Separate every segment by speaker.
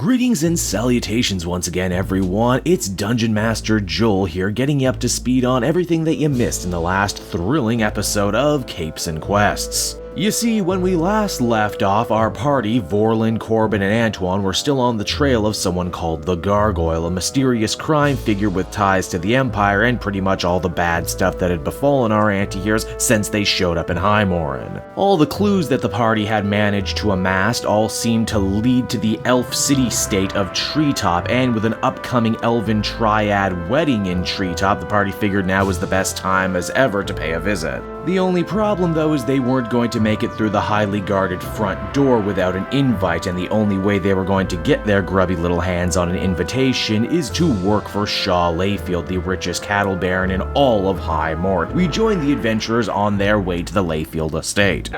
Speaker 1: Greetings and salutations once again, everyone. It's Dungeon Master Joel here, getting you up to speed on everything that you missed in the last thrilling episode of Capes and Quests. You see, when we last left off, our party, Vorlin, Corbin, and Antoine, were still on the trail of someone called the Gargoyle, a mysterious crime figure with ties to the Empire and pretty much all the bad stuff that had befallen our anti-heroes since they showed up in Highmorin. All the clues that the party had managed to amass all seemed to lead to the elf city-state of Treetop, and with an upcoming Elven Triad wedding in Treetop, the party figured now was the best time as ever to pay a visit. The only problem, though, is they weren't going to make it through the highly guarded front door without an invite, and the only way they were going to get their grubby little hands on an invitation is to work for Shaw Layfield, the richest cattle baron in all of Highmorin. We joined the adventurers on their way to the Layfield estate.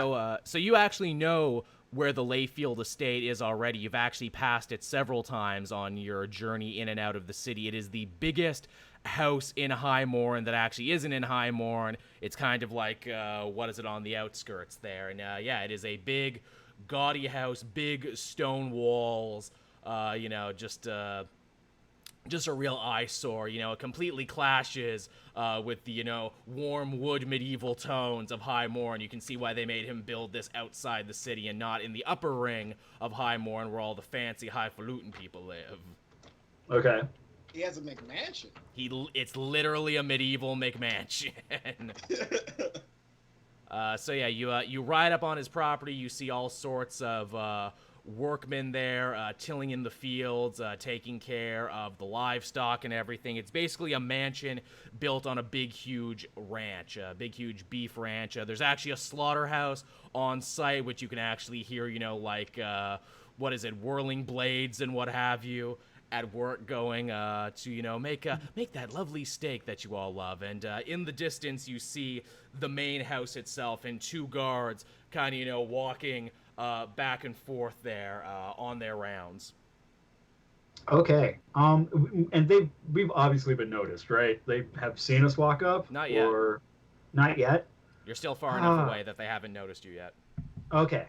Speaker 2: So you actually know where the Layfield estate is already. You've actually passed it several times on your journey in and out of the city. It is the biggest house in Highmorin that actually isn't in Highmorin. It's kind of like, on the outskirts there. And it is a big, gaudy house, big stone walls, just a real eyesore. It completely clashes with the, warm wood medieval tones of Highmorin. You can see why they made him build this outside the city and not in the upper ring of Highmorin where all the fancy, highfalutin people live.
Speaker 3: Okay.
Speaker 4: He has a McMansion.
Speaker 2: It's literally a medieval McMansion. You ride up on his property. You see all sorts of workmen there, tilling in the fields, taking care of the livestock and everything. It's basically a mansion built on a big, huge ranch, a big, huge beef ranch. There's actually a slaughterhouse on site, which you can actually hear, whirling blades and what have you at work going to make that lovely steak that you all love. And in the distance, you see the main house itself and two guards kind of, walking back and forth there on their rounds.
Speaker 3: Okay. And we've obviously been noticed, right? They have seen us walk up?
Speaker 2: Not yet.
Speaker 3: Or not yet?
Speaker 2: You're still far enough away that they haven't noticed you yet.
Speaker 3: Okay.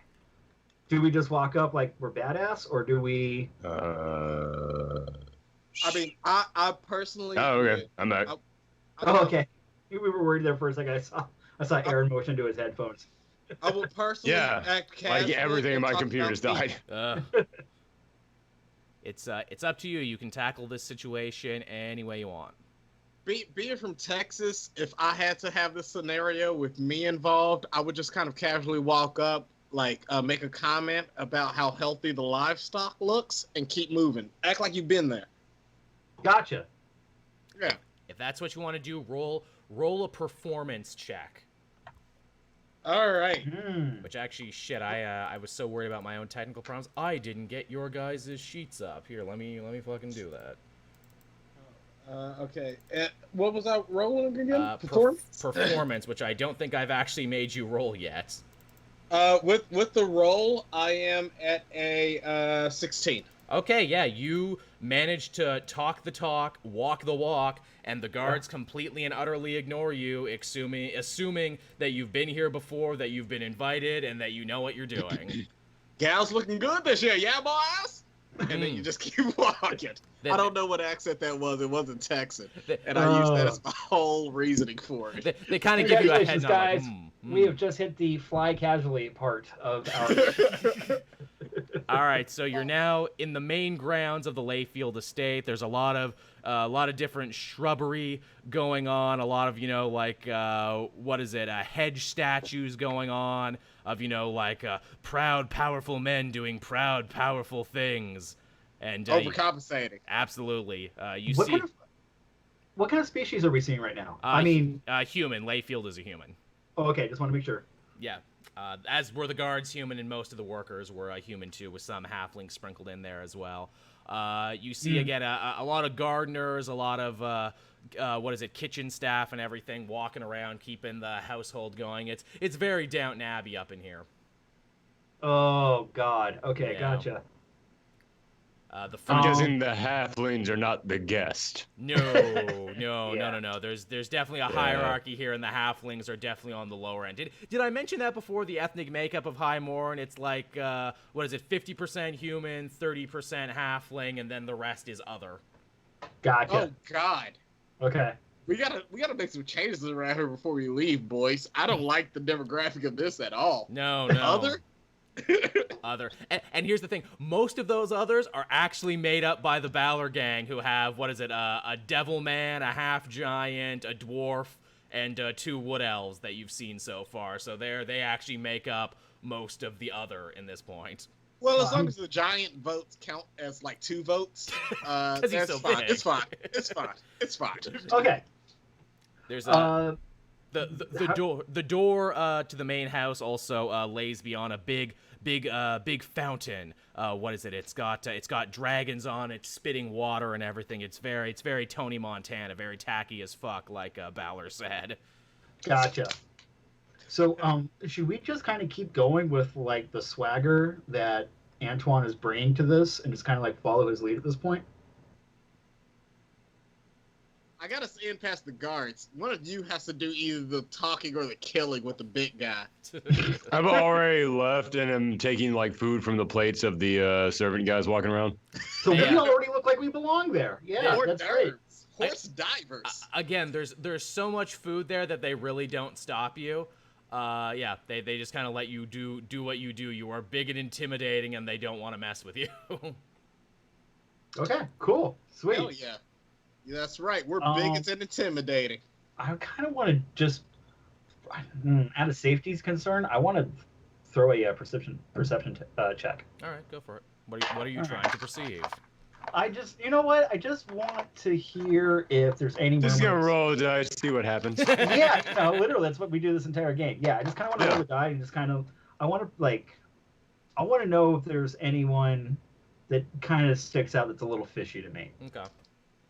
Speaker 3: Do we just walk up like we're badass, or do we...
Speaker 4: I mean, I personally...
Speaker 5: Oh, okay. I'm back.
Speaker 3: Okay. We were worried there for a second. I saw Aaron motion to his headphones.
Speaker 4: I will personally act casually.
Speaker 5: Like everything in my computer's died.
Speaker 2: It's up to you. You can tackle this situation any way you want.
Speaker 4: Being from Texas, if I had to have this scenario with me involved, I would just kind of casually walk up, make a comment about how healthy the livestock looks, and keep moving. Act like you've been there.
Speaker 3: Gotcha.
Speaker 4: Yeah.
Speaker 2: If that's what you want to do, roll a performance check.
Speaker 4: All right.
Speaker 2: Which actually, shit, I was so worried about my own technical problems. I didn't get your guys' sheets up. Here, let me fucking do that.
Speaker 4: Okay. What was I rolling again?
Speaker 2: Performance, which I don't think I've actually made you roll yet.
Speaker 4: With the roll, I am at a 16.
Speaker 2: Okay, yeah, you managed to talk the talk, walk the walk, and the guards completely and utterly ignore you, assuming that you've been here before, that you've been invited, and that you know what you're doing.
Speaker 4: Gal's looking good this year, yeah, boys? And then you just keep walking. I don't know what accent that was. It wasn't Texan. And I used that as my whole reasoning for it.
Speaker 2: They kind of give you a head nod.
Speaker 3: Guys. We have just hit the fly casually part of our...
Speaker 2: All right, so you're now in the main grounds of the Layfield estate. There's a lot of different shrubbery going on, a lot of, hedge statues going on of, proud, powerful men doing proud, powerful things. And
Speaker 4: overcompensating.
Speaker 2: Absolutely.
Speaker 3: What kind of species are we seeing right now?
Speaker 2: Human. Layfield is a human.
Speaker 3: Oh, okay, just want to make sure.
Speaker 2: Yeah. As were the guards human, and most of the workers were human too, with some halflings sprinkled in there as well. You see, again, a lot of gardeners, a lot of, kitchen staff and everything walking around, keeping the household going. It's very Downton Abbey up in here.
Speaker 3: Oh, God. Okay,
Speaker 2: Yeah.
Speaker 3: Gotcha.
Speaker 2: The
Speaker 5: I'm
Speaker 2: food.
Speaker 5: guessing the halflings are not the guest.
Speaker 2: No. There's definitely a hierarchy here, and the halflings are definitely on the lower end. Did I mention that before? The ethnic makeup of High Morn, it's like what is it? 50% human, 30% halfling, and then the rest is other.
Speaker 3: Gotcha.
Speaker 4: Oh God.
Speaker 3: Okay.
Speaker 4: We gotta make some changes around here before we leave, boys. I don't like the demographic of this at all.
Speaker 2: No.
Speaker 4: Other?
Speaker 2: Other. And here's the thing. Most of those others are actually made up by the Balor gang, who have, what is it, a devil man, a half giant, a dwarf, and 2 wood elves that you've seen so far. So they actually make up most of the other in this point.
Speaker 4: Well, as long as the giant votes count as like 2 votes, that's
Speaker 2: he's so
Speaker 4: fine.
Speaker 2: big.
Speaker 4: It's fine. It's fine.
Speaker 3: Okay.
Speaker 2: There's the door to the main house also lays beyond a big fountain. What is it? It's got dragons on it, spitting water and everything. It's very Tony Montana, very tacky as fuck, like Balor said.
Speaker 3: Gotcha. So, should we just kind of keep going with like the swagger that Antoine is bringing to this, and just kind of like follow his lead at this point?
Speaker 4: I gotta stand past the guards. One of you has to do either the talking or the killing with the big guy.
Speaker 5: I've already left and am taking like food from the plates of the servant guys walking around.
Speaker 3: So we already look like we belong there. Yeah, that's great.
Speaker 4: Horse divers.
Speaker 2: Again, there's so much food there that they really don't stop you. They just kind of let you do what you do. You are big and intimidating, and they don't want to mess with you.
Speaker 3: Okay, cool, sweet.
Speaker 4: Hell yeah. That's right. We're big and intimidating.
Speaker 3: I kind of want to just, out of safety's concern, I want to throw a perception check.
Speaker 2: All right, go for it. What are you trying to perceive?
Speaker 3: You know what? I just want to hear if there's any.
Speaker 5: Just gonna roll the dice, see what happens.
Speaker 3: Yeah, literally, that's what we do this entire game. Yeah, I just kind of want to roll the die and just kind of, I want to know if there's anyone that kind of sticks out that's a little fishy to me.
Speaker 2: Okay.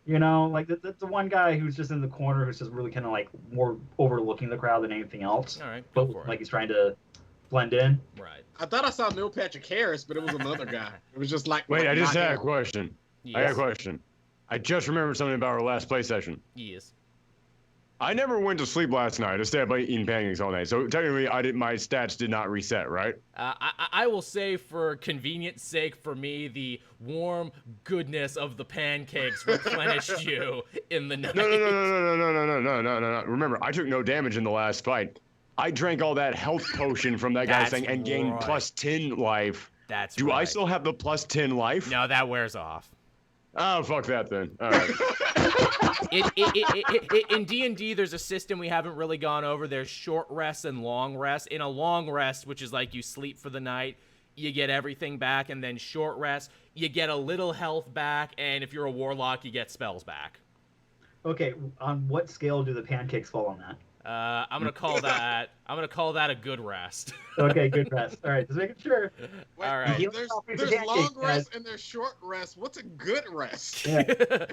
Speaker 3: You know, like the one guy who's just in the corner who's just really kind of like more overlooking the crowd than anything else.
Speaker 2: All right, go
Speaker 3: but
Speaker 2: for
Speaker 3: like
Speaker 2: it.
Speaker 3: he's trying to blend in.
Speaker 2: Right.
Speaker 4: I thought I saw Neil Patrick Harris, but it was another guy. It was just like.
Speaker 5: Wait, I just
Speaker 4: not
Speaker 5: had a
Speaker 4: him.
Speaker 5: question.
Speaker 2: Yes.
Speaker 5: I got a question. I just remembered something about our last play session.
Speaker 2: Yes.
Speaker 5: I never went to sleep last night. I stayed up eating pancakes all night. So technically, my stats did not reset, right?
Speaker 2: I will say, for convenience sake, for me, the warm goodness of the pancakes replenished you in the night.
Speaker 5: No. Remember, I took no damage in the last fight. I drank all that health potion from that guy's thing and gained
Speaker 2: right.
Speaker 5: plus 10 life.
Speaker 2: That's
Speaker 5: Do
Speaker 2: right.
Speaker 5: I still have the plus 10 life?
Speaker 2: No, that wears off.
Speaker 5: Oh, fuck that then. All right.
Speaker 2: In D&D, there's a system we haven't really gone over. There's short rests and long rests. In a long rest, which is like you sleep for the night, you get everything back, and then short rest, you get a little health back, and if you're a warlock, you get spells back.
Speaker 3: Okay, on what scale do the pancakes fall on that?
Speaker 2: I'm gonna call that a good rest.
Speaker 3: Okay, good rest. All right, just making sure.
Speaker 4: Wait,
Speaker 2: All right.
Speaker 4: There's long rest and there's short rest. What's a good rest?
Speaker 3: Yeah.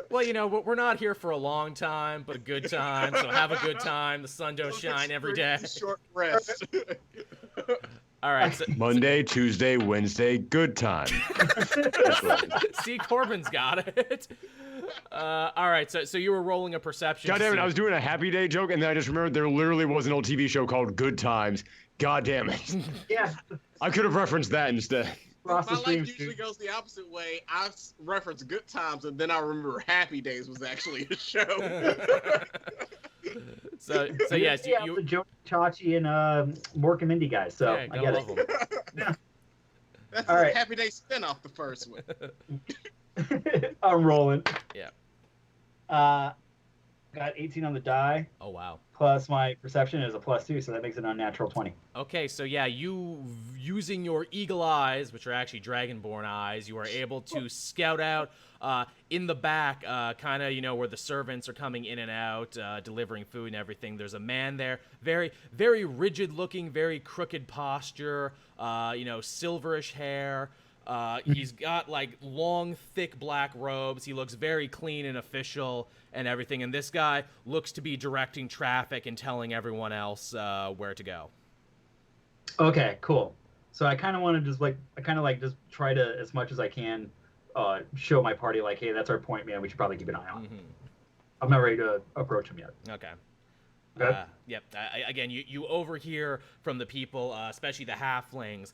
Speaker 2: Well, we're not here for a long time, but a good time. So have a good time. The sun don't shine every day.
Speaker 4: Short rest.
Speaker 2: All right. So,
Speaker 5: Monday, Tuesday, Wednesday, good time.
Speaker 2: see, Corbin's got it. All right. So you were rolling a perception.
Speaker 5: God damn it,
Speaker 2: to
Speaker 5: I was doing a Happy Day joke, and then I just remembered there literally was an old TV show called Good Times. God damn it.
Speaker 3: Yeah.
Speaker 5: I could have referenced that instead.
Speaker 3: Cross the
Speaker 4: My life
Speaker 3: streams,
Speaker 4: usually
Speaker 3: dude.
Speaker 4: goes the opposite way. I reference Good Times, and then I remember Happy Days was actually a show.
Speaker 2: So yes,
Speaker 3: Yeah,
Speaker 2: you
Speaker 3: the Joe Chachi and Mork and Mindy guys. So
Speaker 2: yeah,
Speaker 3: I
Speaker 2: go
Speaker 3: get
Speaker 2: love
Speaker 3: it.
Speaker 2: them.
Speaker 4: That's
Speaker 3: All
Speaker 4: the
Speaker 3: right.
Speaker 4: Happy Day spinoff, the first one.
Speaker 3: I'm rolling.
Speaker 2: Yeah.
Speaker 3: Got 18 on the die,
Speaker 2: Oh wow.
Speaker 3: plus my perception is a +2, so that makes it an unnatural 20.
Speaker 2: Okay, so yeah, you using your eagle eyes, which are actually dragonborn eyes, you are able to scout out in the back, kind of where the servants are coming in and out, delivering food and everything. There's a man there, very very rigid looking, very crooked posture, silverish hair. He's got like long, thick black robes. He looks very clean and official and everything. And this guy looks to be directing traffic and telling everyone else where to go.
Speaker 3: Okay, cool. So I kind of want to just just try to, as much as I can, show my party like, hey, that's our point man. We should probably keep an eye on.
Speaker 2: Mm-hmm.
Speaker 3: I'm not ready to approach him yet.
Speaker 2: Okay.
Speaker 3: Okay.
Speaker 2: Yep. Again, you overhear from the people, especially the halflings,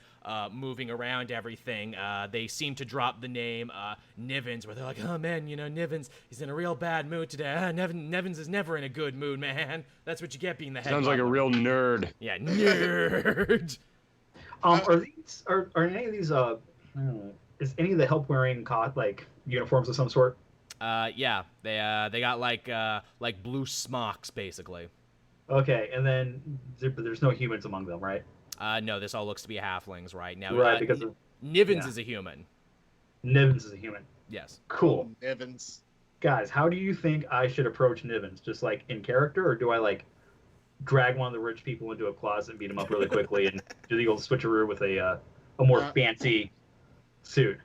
Speaker 2: moving around everything. They seem to drop the name Nivens, where they're like, "Oh man, Nivens, he's in a real bad mood today. Nivens is never in a good mood, man. That's what you get being the head."
Speaker 5: Sounds like a
Speaker 2: butler."
Speaker 5: real nerd.
Speaker 2: Yeah, nerd.
Speaker 3: Are any of these I don't know, is any of the help wearing like uniforms of some sort?
Speaker 2: Yeah, they got like blue smocks basically.
Speaker 3: Okay, and then but there's no humans among them, right?
Speaker 2: No, this all looks to be halflings right now.
Speaker 3: Right, because of,
Speaker 2: Nivens is a human.
Speaker 3: Nivens is a human.
Speaker 2: Yes.
Speaker 3: Cool.
Speaker 4: Evans.
Speaker 3: Guys, how do you think I should approach Nivens? Just like in character, or do I like drag one of the rich people into a closet and beat him up really quickly and do the old switcheroo with a more fancy suit?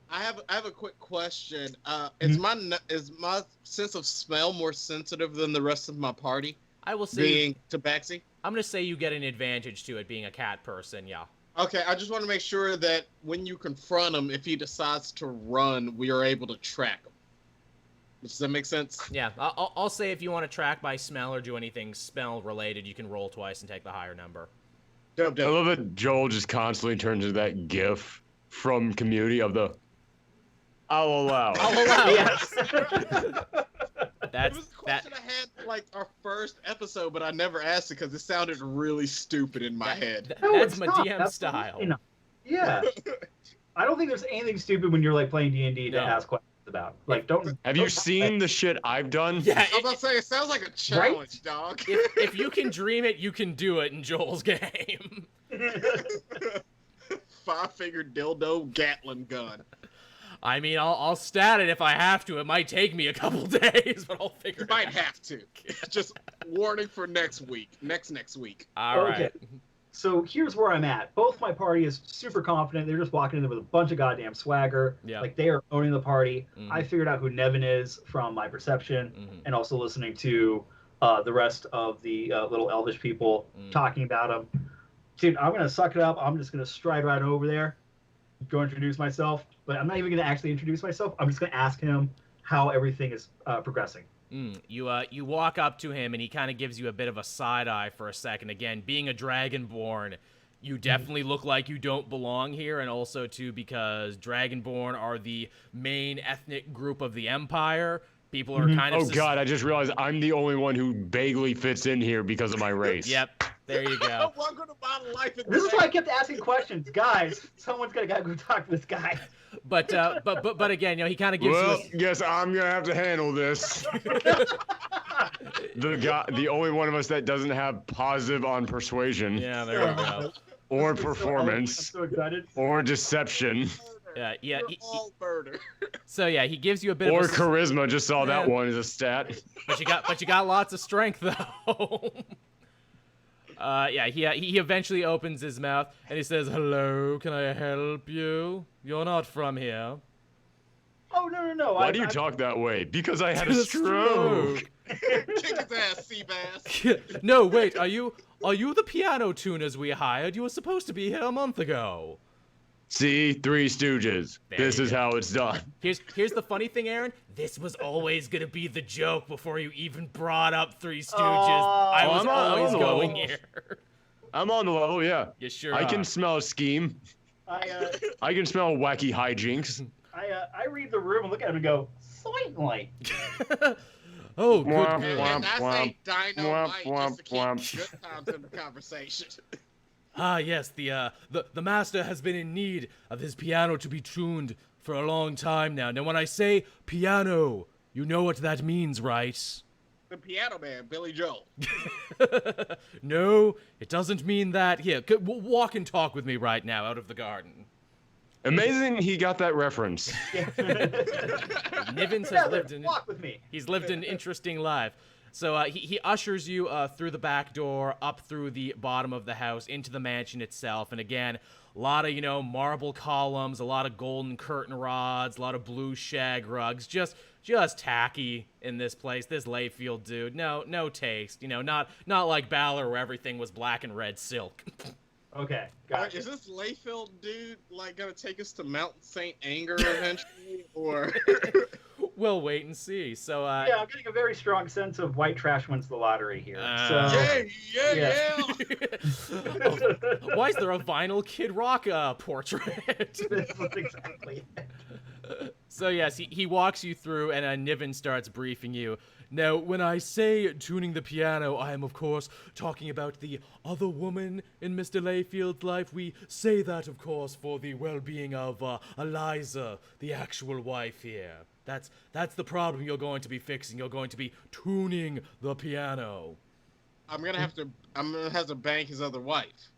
Speaker 4: I have a quick question. Is my sense of smell more sensitive than the rest of my party?
Speaker 2: I will say,
Speaker 4: being Tabaxi?
Speaker 2: I'm gonna say you get an advantage to it being a cat person. Yeah.
Speaker 4: Okay, I just want to make sure that when you confront him, if he decides to run, we are able to track him. Does that make sense?
Speaker 2: Yeah, I'll say if you want to track by smell or do anything smell related, you can roll twice and take the higher number.
Speaker 4: Dope.
Speaker 5: I love that Joel just constantly turns into that gif from Community of the I'll allow.
Speaker 2: I'll allow.
Speaker 3: Yes.
Speaker 4: It was a question I had like our first episode, but I never asked it because it sounded really stupid in my head.
Speaker 3: No,
Speaker 2: That's
Speaker 3: it's
Speaker 2: my
Speaker 3: not.
Speaker 2: DM
Speaker 3: That's
Speaker 2: style.
Speaker 3: Yeah. I don't think there's anything stupid when you're like playing D&D to
Speaker 2: No.
Speaker 3: ask questions about. Like, don't.
Speaker 5: Have you seen the shit I've done?
Speaker 2: Yeah.
Speaker 4: I was about to say, it sounds like a challenge, dog.
Speaker 2: If you can dream it, you can do it in Joel's game.
Speaker 4: 5-figure dildo Gatling gun.
Speaker 2: I mean, I'll stat it if I have to. It might take me a couple days, but I'll figure
Speaker 4: You
Speaker 2: it
Speaker 4: might
Speaker 2: out.
Speaker 4: have to. Just warning for next week. Next week.
Speaker 2: All right.
Speaker 3: Okay. So here's where I'm at. Both my party is super confident. They're just walking in there with a bunch of goddamn swagger.
Speaker 2: Yeah.
Speaker 3: Like they are owning the party.
Speaker 2: Mhm.
Speaker 3: I figured out who Nevin is from my perception,
Speaker 2: Mhm.
Speaker 3: and also listening to the rest of the little elvish people talking about him. Dude, I'm gonna suck it up. I'm just gonna stride right over there, go introduce myself. But I'm not even gonna actually introduce myself. I'm just gonna ask him how everything is progressing.
Speaker 2: You walk up to him and he kind of gives you a bit of a side eye for a second. Again, being a dragonborn, you definitely look like you don't belong here, and also too because dragonborn are the main ethnic group of the empire. People are kind of
Speaker 5: Oh god, I just realized I'm the only one who vaguely fits in here because of my race.
Speaker 2: Yep, there you go.
Speaker 4: Welcome to Modern Life.
Speaker 3: This is why I kept asking questions, guys. Someone's gotta go talk to this guy.
Speaker 2: But again, he kind of gives
Speaker 5: Well,
Speaker 2: you.
Speaker 5: guess I'm gonna have to handle this. The only one of us that doesn't have positive on persuasion
Speaker 2: Yeah, there we go.
Speaker 5: or
Speaker 3: I'm
Speaker 5: performance
Speaker 3: so excited.
Speaker 5: or deception
Speaker 2: Yeah.
Speaker 4: We're all murder.
Speaker 2: So yeah, he gives you a bit
Speaker 5: or
Speaker 2: of a.
Speaker 5: charisma. Just saw that
Speaker 2: Yeah.
Speaker 5: one as a stat.
Speaker 2: But you got lots of strength though. Yeah, he eventually opens his mouth and he says, "Hello, can I help you? You're not from here."
Speaker 3: Oh no!
Speaker 5: Why do you talk that way? Because I had a stroke.
Speaker 4: Kick his ass, Seabass.
Speaker 2: No, wait, are you the piano tuners we hired? You were supposed to be here a month ago.
Speaker 5: See, Three Stooges.
Speaker 2: There
Speaker 5: This
Speaker 2: you
Speaker 5: is
Speaker 2: go.
Speaker 5: how it's done.
Speaker 2: Here's the funny thing, Aaron. This was always gonna be the joke before you even brought up Three Stooges. I was
Speaker 5: I'm on
Speaker 2: always
Speaker 5: the
Speaker 2: going
Speaker 5: level.
Speaker 2: here.
Speaker 5: I'm on the level, yeah.
Speaker 2: You sure
Speaker 5: I
Speaker 2: are.
Speaker 5: can smell a scheme. I can smell wacky hijinks.
Speaker 3: I read the room and look at him and go, "Slightly."
Speaker 2: Oh, good.
Speaker 5: Womp,
Speaker 2: good.
Speaker 5: womp.
Speaker 4: And I say dynamite just to keep
Speaker 5: womp.
Speaker 4: good times in the conversation.
Speaker 2: Ah, yes, the master has been in need of his piano to be tuned for a long time now. Now, when I say piano, you know what that means, right?
Speaker 4: The piano man, Billy Joel.
Speaker 2: No, it doesn't mean that. Here, walk and talk with me right now out of the garden.
Speaker 5: Amazing he got that reference.
Speaker 2: Nivens
Speaker 3: Yeah,
Speaker 2: has lived in.
Speaker 3: walk with me.
Speaker 2: He's lived an interesting life. So he ushers you through the back door, up through the bottom of the house, into the mansion itself. And again, a lot of, marble columns, a lot of golden curtain rods, a lot of blue shag rugs. Just tacky in this place. This Layfield dude. No taste. Not like Balor where everything was black and red silk.
Speaker 3: Okay, gotcha.
Speaker 4: Is this Layfield dude like gonna take us to Mount Saint Anger eventually, or?
Speaker 2: We'll wait and see. So,
Speaker 3: Yeah, I'm getting a very strong sense of white trash wins the lottery here.
Speaker 4: Yeah.
Speaker 2: why is there a vinyl Kid Rock portrait?
Speaker 3: That's exactly it.
Speaker 2: So yes, he walks you through, and Niven starts briefing you. Now, when I say tuning the piano, I am of course talking about the other woman in Mr. Layfield's life. We say that, of course, for the well-being of Eliza, the actual wife here. That's the problem you're going to be fixing. You're going to be tuning the piano.
Speaker 4: I'm gonna have to bang his other wife.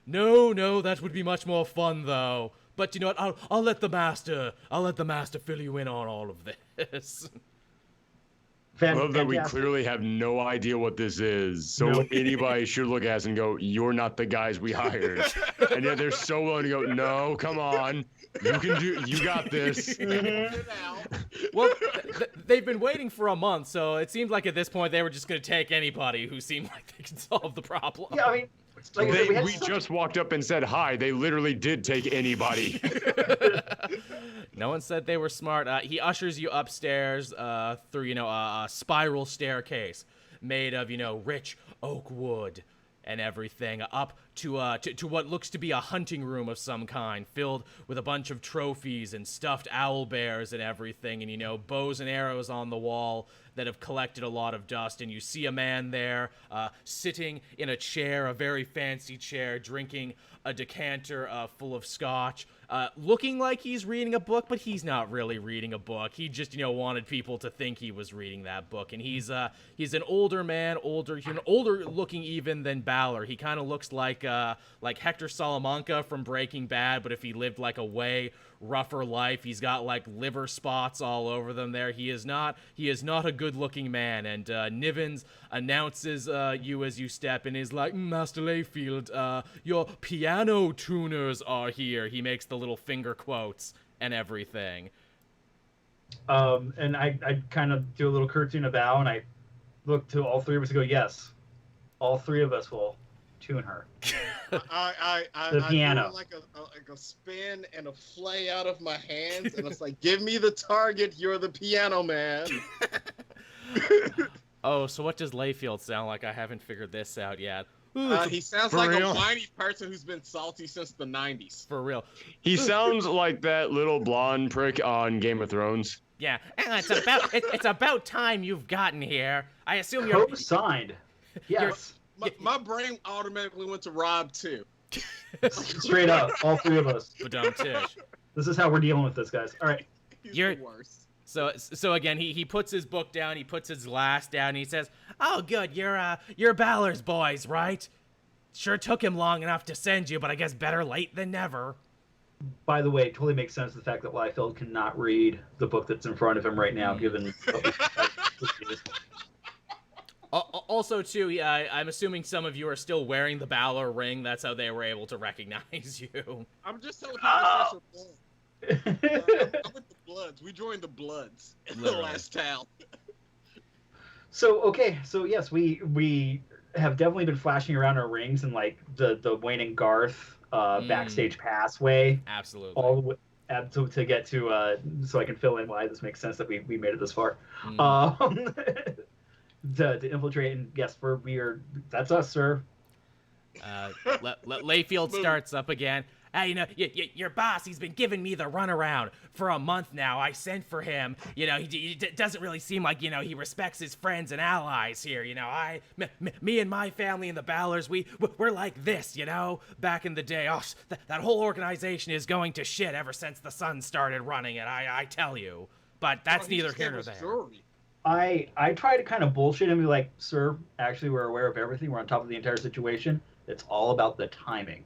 Speaker 2: No, that would be much more fun though. But you know what? I'll let the master fill you in on all of this.
Speaker 5: I love that we clearly have no idea what this is, so anybody should look at us and go, "You're not the guys we hired," and yet they're so willing to go, "No, come on, you got this."
Speaker 2: Well, they've been waiting for a month, so it seems like at this point they were just going to take anybody who seemed like they could solve the problem.
Speaker 3: Yeah, I mean, like
Speaker 5: we just walked up and said hi. They literally did take anybody.
Speaker 2: No one said they were smart. He ushers you upstairs through, a spiral staircase made of, rich oak wood and everything, up to what looks to be a hunting room of some kind, filled with a bunch of trophies and stuffed owl bears and everything, and, bows and arrows on the wall that have collected a lot of dust, and you see a man there sitting in a chair, a very fancy chair, drinking a decanter full of scotch, looking like he's reading a book, but he's not really reading a book. He just, wanted people to think he was reading that book, and he's an older man, older looking even than Balor. He kind of looks like Hector Salamanca from Breaking Bad, but if he lived like a way rougher life. He's got like liver spots all over them there. He is not a good looking man, and Nivens announces you as you step in. Is like, Master Layfield, your piano tuners are here. He makes the little finger quotes and everything.
Speaker 3: And I kind of do a little curtsy and a bow, and I look to all three of us and go, yes, all three of us will tune her.
Speaker 4: I
Speaker 3: piano.
Speaker 4: do like a spin and a flay out of my hands, and it's like, give me the target, you're the piano man.
Speaker 2: Oh, so what does Layfield sound like? I haven't figured this out yet.
Speaker 4: He sounds like a whiny person who's been salty since the 90s.
Speaker 2: For real.
Speaker 5: He sounds like that little blonde prick on Game of Thrones.
Speaker 2: Yeah, it's about time you've gotten here. I assume you're
Speaker 3: co-signed. Yes.
Speaker 4: My brain automatically went to Rob too.
Speaker 3: Straight up, all three of us.
Speaker 2: Badum-tish.
Speaker 3: This is how we're dealing with this, guys. All right.
Speaker 4: You're the worst.
Speaker 2: So again, he puts his book down, he puts his glass down, and he says, "Oh, good, you're Balor's boys, right? Sure took him long enough to send you, but I guess better late than never."
Speaker 3: By the way, it totally makes sense the fact that Layfield cannot read the book that's in front of him right now, given.
Speaker 2: Also, too, I'm assuming some of you are still wearing the Balor ring. That's how they were able to recognize you.
Speaker 4: I'm just telling people I'm with the Bloods. We joined the Bloods in the last town.
Speaker 3: So yes, we have definitely been flashing around our rings in like the Wayne and Garth backstage passway.
Speaker 2: Absolutely.
Speaker 3: All the way to get to so I can fill in why this makes sense that we made it this far. To infiltrate, and yes, that's us, sir.
Speaker 2: Layfield starts up again. Hey, your boss, he's been giving me the runaround for a month now. I sent for him. He doesn't really seem like, he respects his friends and allies here. Me and my family and the Balors, we're like this, back in the day. Oh, that whole organization is going to shit ever since the Sun started running it, I tell you. But that's neither here nor there.
Speaker 3: I try to kind of bullshit him and be like, sir, actually, we're aware of everything. We're on top of the entire situation. It's all about the timing.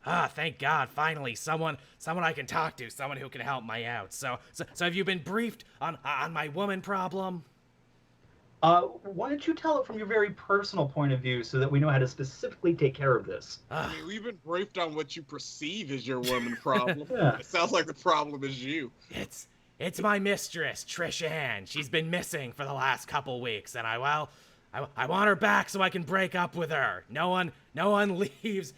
Speaker 2: Ah, thank God, finally, someone I can talk to, someone who can help me out. So have you been briefed on my woman problem?
Speaker 3: Why don't you tell it from your very personal point of view so that we know how to specifically take care of this?
Speaker 4: I mean, we've been briefed on what you perceive as your woman problem.
Speaker 3: Yeah.
Speaker 4: It sounds like the problem is you.
Speaker 2: It's my mistress, Trishan. She's been missing for the last couple weeks, and I want her back so I can break up with her. No one leaves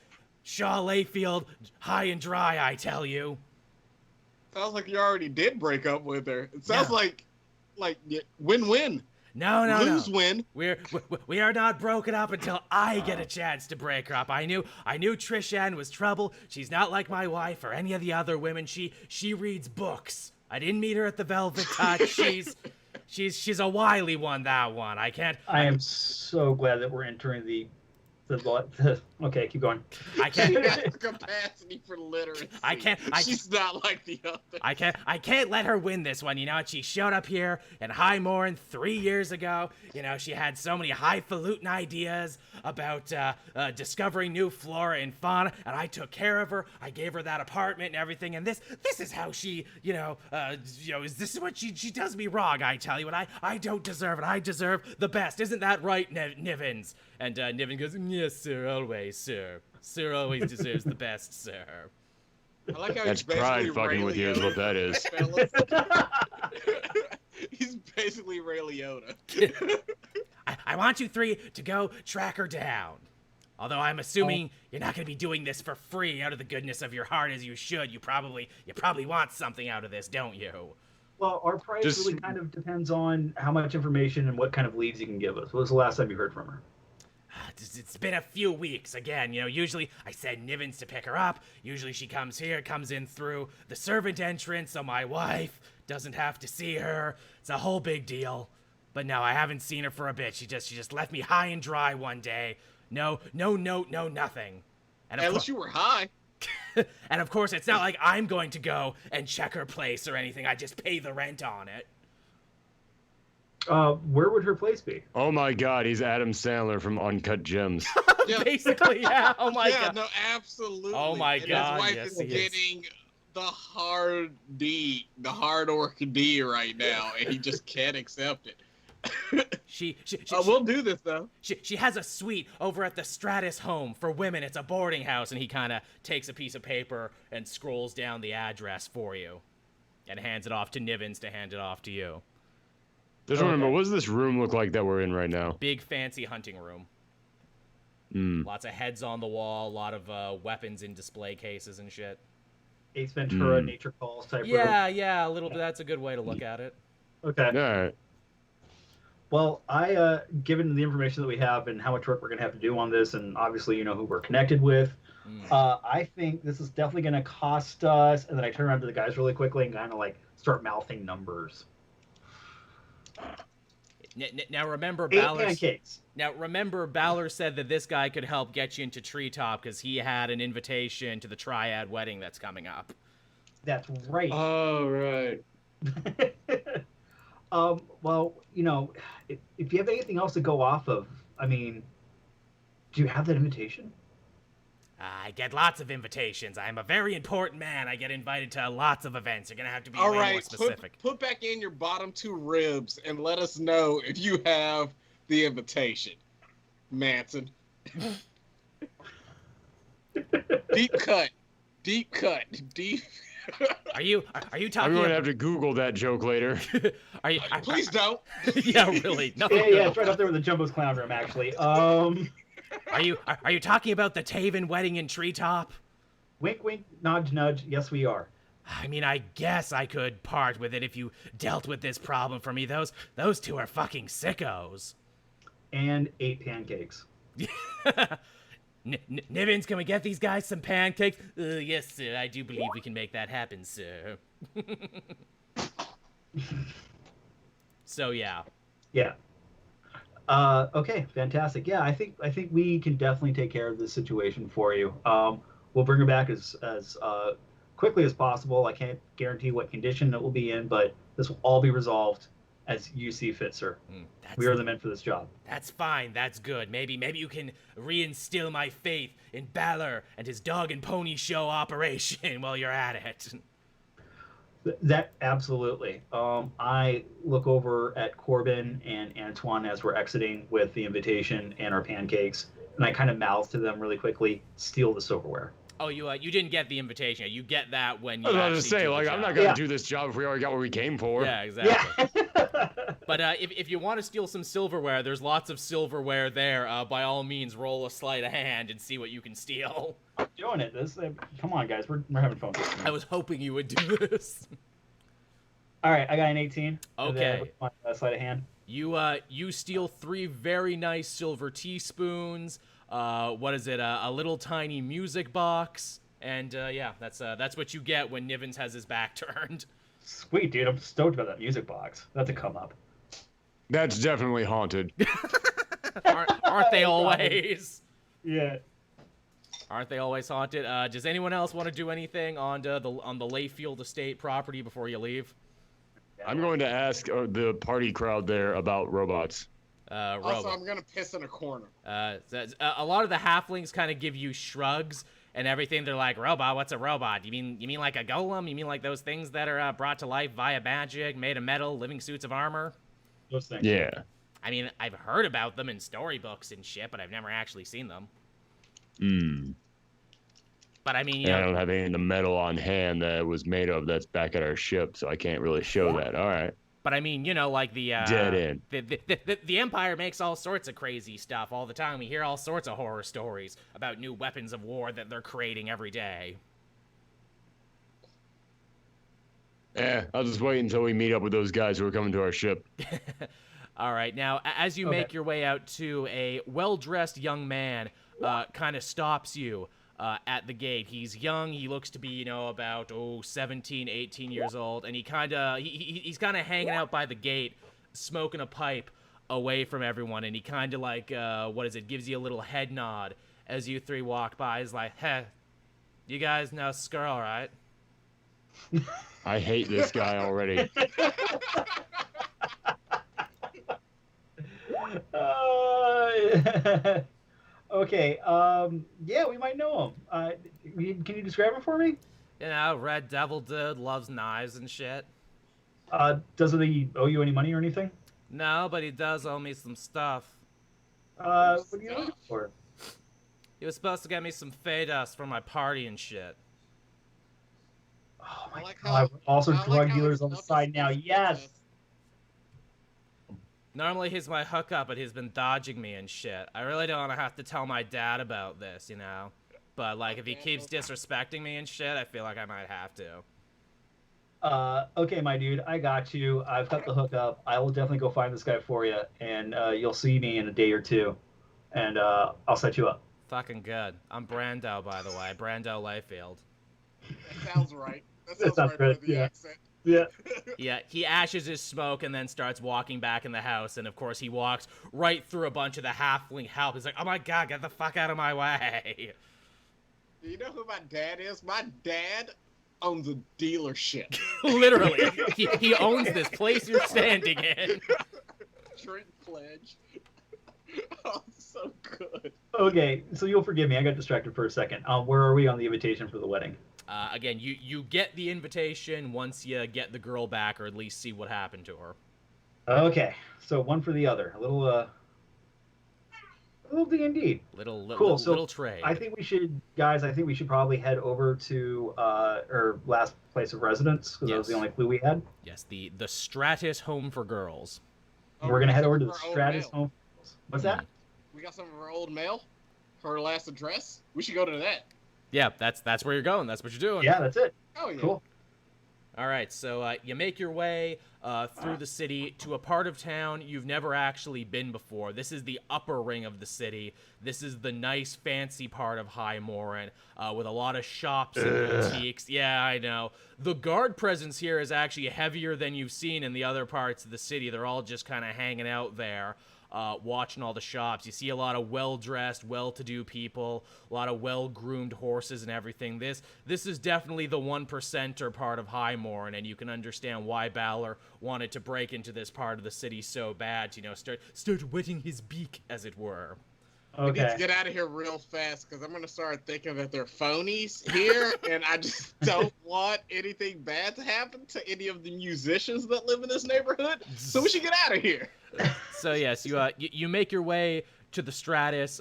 Speaker 2: Shaw Layfield, high and dry, I tell you.
Speaker 4: Sounds like you already did break up with her. It sounds
Speaker 2: No.
Speaker 4: like win-win.
Speaker 2: No.
Speaker 4: Lose win.
Speaker 2: We are not broken up until I get a chance to break her up. I knew Trishan was trouble. She's not like my wife or any of the other women. She reads books. I didn't meet her at the Velvet Touch. She's a wily one, that one. I
Speaker 3: am so glad that we're entering the okay, keep going.
Speaker 2: I can't.
Speaker 4: She has capacity for literacy. She's not like the others.
Speaker 2: I can't let her win this one. You know, she showed up here in Highmorn 3 years ago. You know, she had so many highfalutin ideas about discovering new flora and fauna, and I took care of her. I gave her that apartment and everything. And this is how she, this is what she does me wrong. I tell you, and I don't deserve it. I deserve the best. Isn't that right, Nivens? And Niven goes, yes, sir, always, sir. Sir always deserves the best, sir.
Speaker 4: I like how
Speaker 5: That's
Speaker 4: he's basically
Speaker 5: pride fucking with you is what that is.
Speaker 4: He's basically Ray Liotta.
Speaker 2: I want you three to go track her down. Although I'm assuming you're not going to be doing this for free out of the goodness of your heart as you should. You probably want something out of this, don't you?
Speaker 3: Well, our price really kind of depends on how much information and what kind of leads you can give us. When was the last time you heard from her?
Speaker 2: It's been a few weeks. Again, usually I send Nivens to pick her up. Usually she comes in through the servant entrance, so my wife doesn't have to see her. It's a whole big deal. But no, I haven't seen her for a bit. She just left me high and dry one day. No note, no nothing. And
Speaker 4: at least you were high.
Speaker 2: And of course, it's not like I'm going to go and check her place or anything. I just pay the rent on it.
Speaker 3: Where would her place be?
Speaker 5: Oh my God, he's Adam Sandler from Uncut Gems.
Speaker 2: Yeah. Basically, yeah. Oh my God.
Speaker 4: Yeah, no, absolutely.
Speaker 2: Oh my
Speaker 4: and
Speaker 2: God.
Speaker 4: His wife
Speaker 2: yes,
Speaker 4: is
Speaker 2: he
Speaker 4: getting the hard orc D right now, and he just can't accept it. We'll do this though.
Speaker 2: She has a suite over at the Stratus home for women. It's a boarding house, and he kind of takes a piece of paper and scrolls down the address for you, and hands it off to Nivens to hand it off to you.
Speaker 5: Just remember, what does this room look like that we're in right now?
Speaker 2: Big fancy hunting room. Lots of heads on the wall, a lot of weapons in display cases and shit.
Speaker 3: Ace Ventura, Nature Calls type room.
Speaker 2: Yeah, a little bit. That's a good way to look at it.
Speaker 3: Okay.
Speaker 5: All right.
Speaker 3: Well, given the information that we have and how much work we're going to have to do on this, and obviously you know who we're connected with, I think this is definitely going to cost us. And then I turn around to the guys really quickly and kind of like start mouthing numbers.
Speaker 2: Now remember, Balor said that this guy could help get you into Treetop because he had an invitation to the Triad wedding that's coming up.
Speaker 3: That's right.
Speaker 5: Oh, right.
Speaker 3: Well, if you have anything else to go off of, I mean, do you have that invitation?
Speaker 2: I get lots of invitations. I'm a very important man. I get invited to lots of events. You're going to have to be way more specific.
Speaker 4: Put back in your bottom two ribs and let us know if you have the invitation, Manson. Deep cut.
Speaker 2: Are you talking?
Speaker 5: I'm going to have to Google that joke later.
Speaker 4: Please don't.
Speaker 2: Yeah, really. No.
Speaker 3: Yeah, it's right up there with the Jumbo's Clown Room, actually.
Speaker 2: Are you talking about the Taven wedding in Treetop?
Speaker 3: Wink, wink, nudge, nudge. Yes, we are.
Speaker 2: I mean, I guess I could part with it if you dealt with this problem for me. Those two are fucking sickos.
Speaker 3: And 8 pancakes.
Speaker 2: Nivens, can we get these guys some pancakes? Yes, sir. I do believe we can make that happen, sir. So yeah.
Speaker 3: Yeah. Okay, fantastic. Yeah, I think we can definitely take care of this situation for you. We'll bring her back as quickly as possible. I can't guarantee what condition it will be in, but this will all be resolved as you see fit, sir. We are the men for this job.
Speaker 2: That's fine. That's good. Maybe you can reinstill my faith in Balor and his dog and pony show operation while you're at it.
Speaker 3: That absolutely. I look over at Corbin and Antoine as we're exiting with the invitation and our pancakes, and I kind of mouth to them really quickly, steal the silverware.
Speaker 2: Oh, you didn't get the invitation. You get that when you.
Speaker 5: I was about to say, like, I'm not gonna do this job if we already got what we came for.
Speaker 2: Yeah, exactly.
Speaker 3: Yeah.
Speaker 2: But if you want to steal some silverware, there's lots of silverware there. By all means, roll a sleight of hand and see what you can steal.
Speaker 3: doing it. Come on, guys. We're having fun.
Speaker 2: I was hoping you would do this.
Speaker 3: All right, I got an 18.
Speaker 2: Okay.
Speaker 3: My sleight of hand.
Speaker 2: You steal 3 very nice silver teaspoons. What is it? A little tiny music box. And yeah, that's what you get when Nivens has his back turned.
Speaker 3: Sweet, dude. I'm stoked about that music box. That's a come up.
Speaker 5: That's definitely haunted.
Speaker 2: Aren't they always?
Speaker 3: Yeah.
Speaker 2: Aren't they always haunted? Does anyone else want to do anything on the Layfield estate property before you leave?
Speaker 5: I'm going to ask the party crowd there about robots.
Speaker 4: Also, I'm gonna piss in a corner.
Speaker 2: A lot of the halflings kind of give you shrugs and everything. They're like, "Robot? What's a robot? You mean like a golem? You mean like those things that are brought to life via magic, made of metal, living suits of armor?"
Speaker 3: Those things.
Speaker 5: Yeah.
Speaker 2: I mean, I've heard about them in storybooks and shit, but I've never actually seen them.
Speaker 5: Hmm.
Speaker 2: But I mean,
Speaker 5: I don't have any of the metal on hand that it was made of that's back at our ship, so I can't really show that. All right.
Speaker 2: But I mean, like the
Speaker 5: Dead end.
Speaker 2: The Empire makes all sorts of crazy stuff all the time. We hear all sorts of horror stories about new weapons of war that they're creating every day.
Speaker 5: Yeah, I'll just wait until we meet up with those guys who are coming to our ship.
Speaker 2: All right, now as you make your way out to a well-dressed young man, kind of stops you. At the gate. He's young. He looks to be, about 17, 18 years old, and he's kind of hanging out by the gate, smoking a pipe away from everyone, and he kind of like gives you a little head nod as you 3 walk by. He's like, "Hey, you guys know Skrull, right?"
Speaker 5: I hate this guy already.
Speaker 3: Okay, yeah, we might know him. Can you describe him for me?
Speaker 2: Red Devil dude, loves knives and shit.
Speaker 3: Doesn't he owe you any money or anything?
Speaker 2: No, but he does owe me some stuff.
Speaker 3: What are you looking for?
Speaker 2: He was supposed to get me some fey dust for my party and shit.
Speaker 3: Oh my god, also drug dealers on the side now, yes!
Speaker 2: Normally he's my hookup, but he's been dodging me and shit. I really don't want to have to tell my dad about this, But, like, if he keeps disrespecting me and shit, I feel like I might have to.
Speaker 3: Okay, my dude, I got you. I've got the hookup. I will definitely go find this guy for you, and you'll see me in a day or two, and I'll set you up.
Speaker 2: Fucking good. I'm Brando, by the way. Brando Layfield.
Speaker 4: That sounds right. That sounds right with the accent.
Speaker 3: Yeah.
Speaker 2: Yeah, he ashes his smoke and then starts walking back in the house, and of course he walks right through a bunch of the halfling help. He's like, "Oh my god, get the fuck out of my way."
Speaker 4: Do you know who my dad is? My dad owns a dealership.
Speaker 2: Literally. He owns this place you're standing in.
Speaker 4: Trent Pledge. Oh, so good.
Speaker 3: Okay, so you'll forgive me. I got distracted for a second. Where are we on the invitation for the wedding?
Speaker 2: Again, you get the invitation once you get the girl back, or at least see what happened to her.
Speaker 3: Okay, so one for the other. A little D&D.
Speaker 2: Little trade.
Speaker 3: I think we should probably head over to our last place of residence, because that was the only clue we had.
Speaker 2: Yes, the Stratus Home for Girls.
Speaker 3: We're gonna head over to the Stratus Home. What's that?
Speaker 4: We got some of her old mail. Her last address. We should go to that.
Speaker 2: Yeah, that's where you're going. That's what you're doing.
Speaker 3: Yeah, that's it.
Speaker 4: Oh, yeah.
Speaker 3: Cool.
Speaker 2: All right, so you make your way through the city to a part of town you've never actually been before. This is the upper ring of the city. This is the nice, fancy part of High Morin, with a lot of shops and boutiques. Yeah, I know. The guard presence here is actually heavier than you've seen in the other parts of the city. They're all just kind of hanging out there. Watching all the shops. You see a lot of well-dressed, well-to-do people, a lot of well-groomed horses and everything. This is definitely the 1%er part of High Morin, and you can understand why Balor wanted to break into this part of the city so bad, start wetting his beak, as it were.
Speaker 3: Okay.
Speaker 4: I need to get out of here real fast, because I'm going to start thinking that they're phonies here, and I just don't want anything bad to happen to any of the musicians that live in this neighborhood, so we should get out of here.
Speaker 2: So yes, you make your way to the Stratus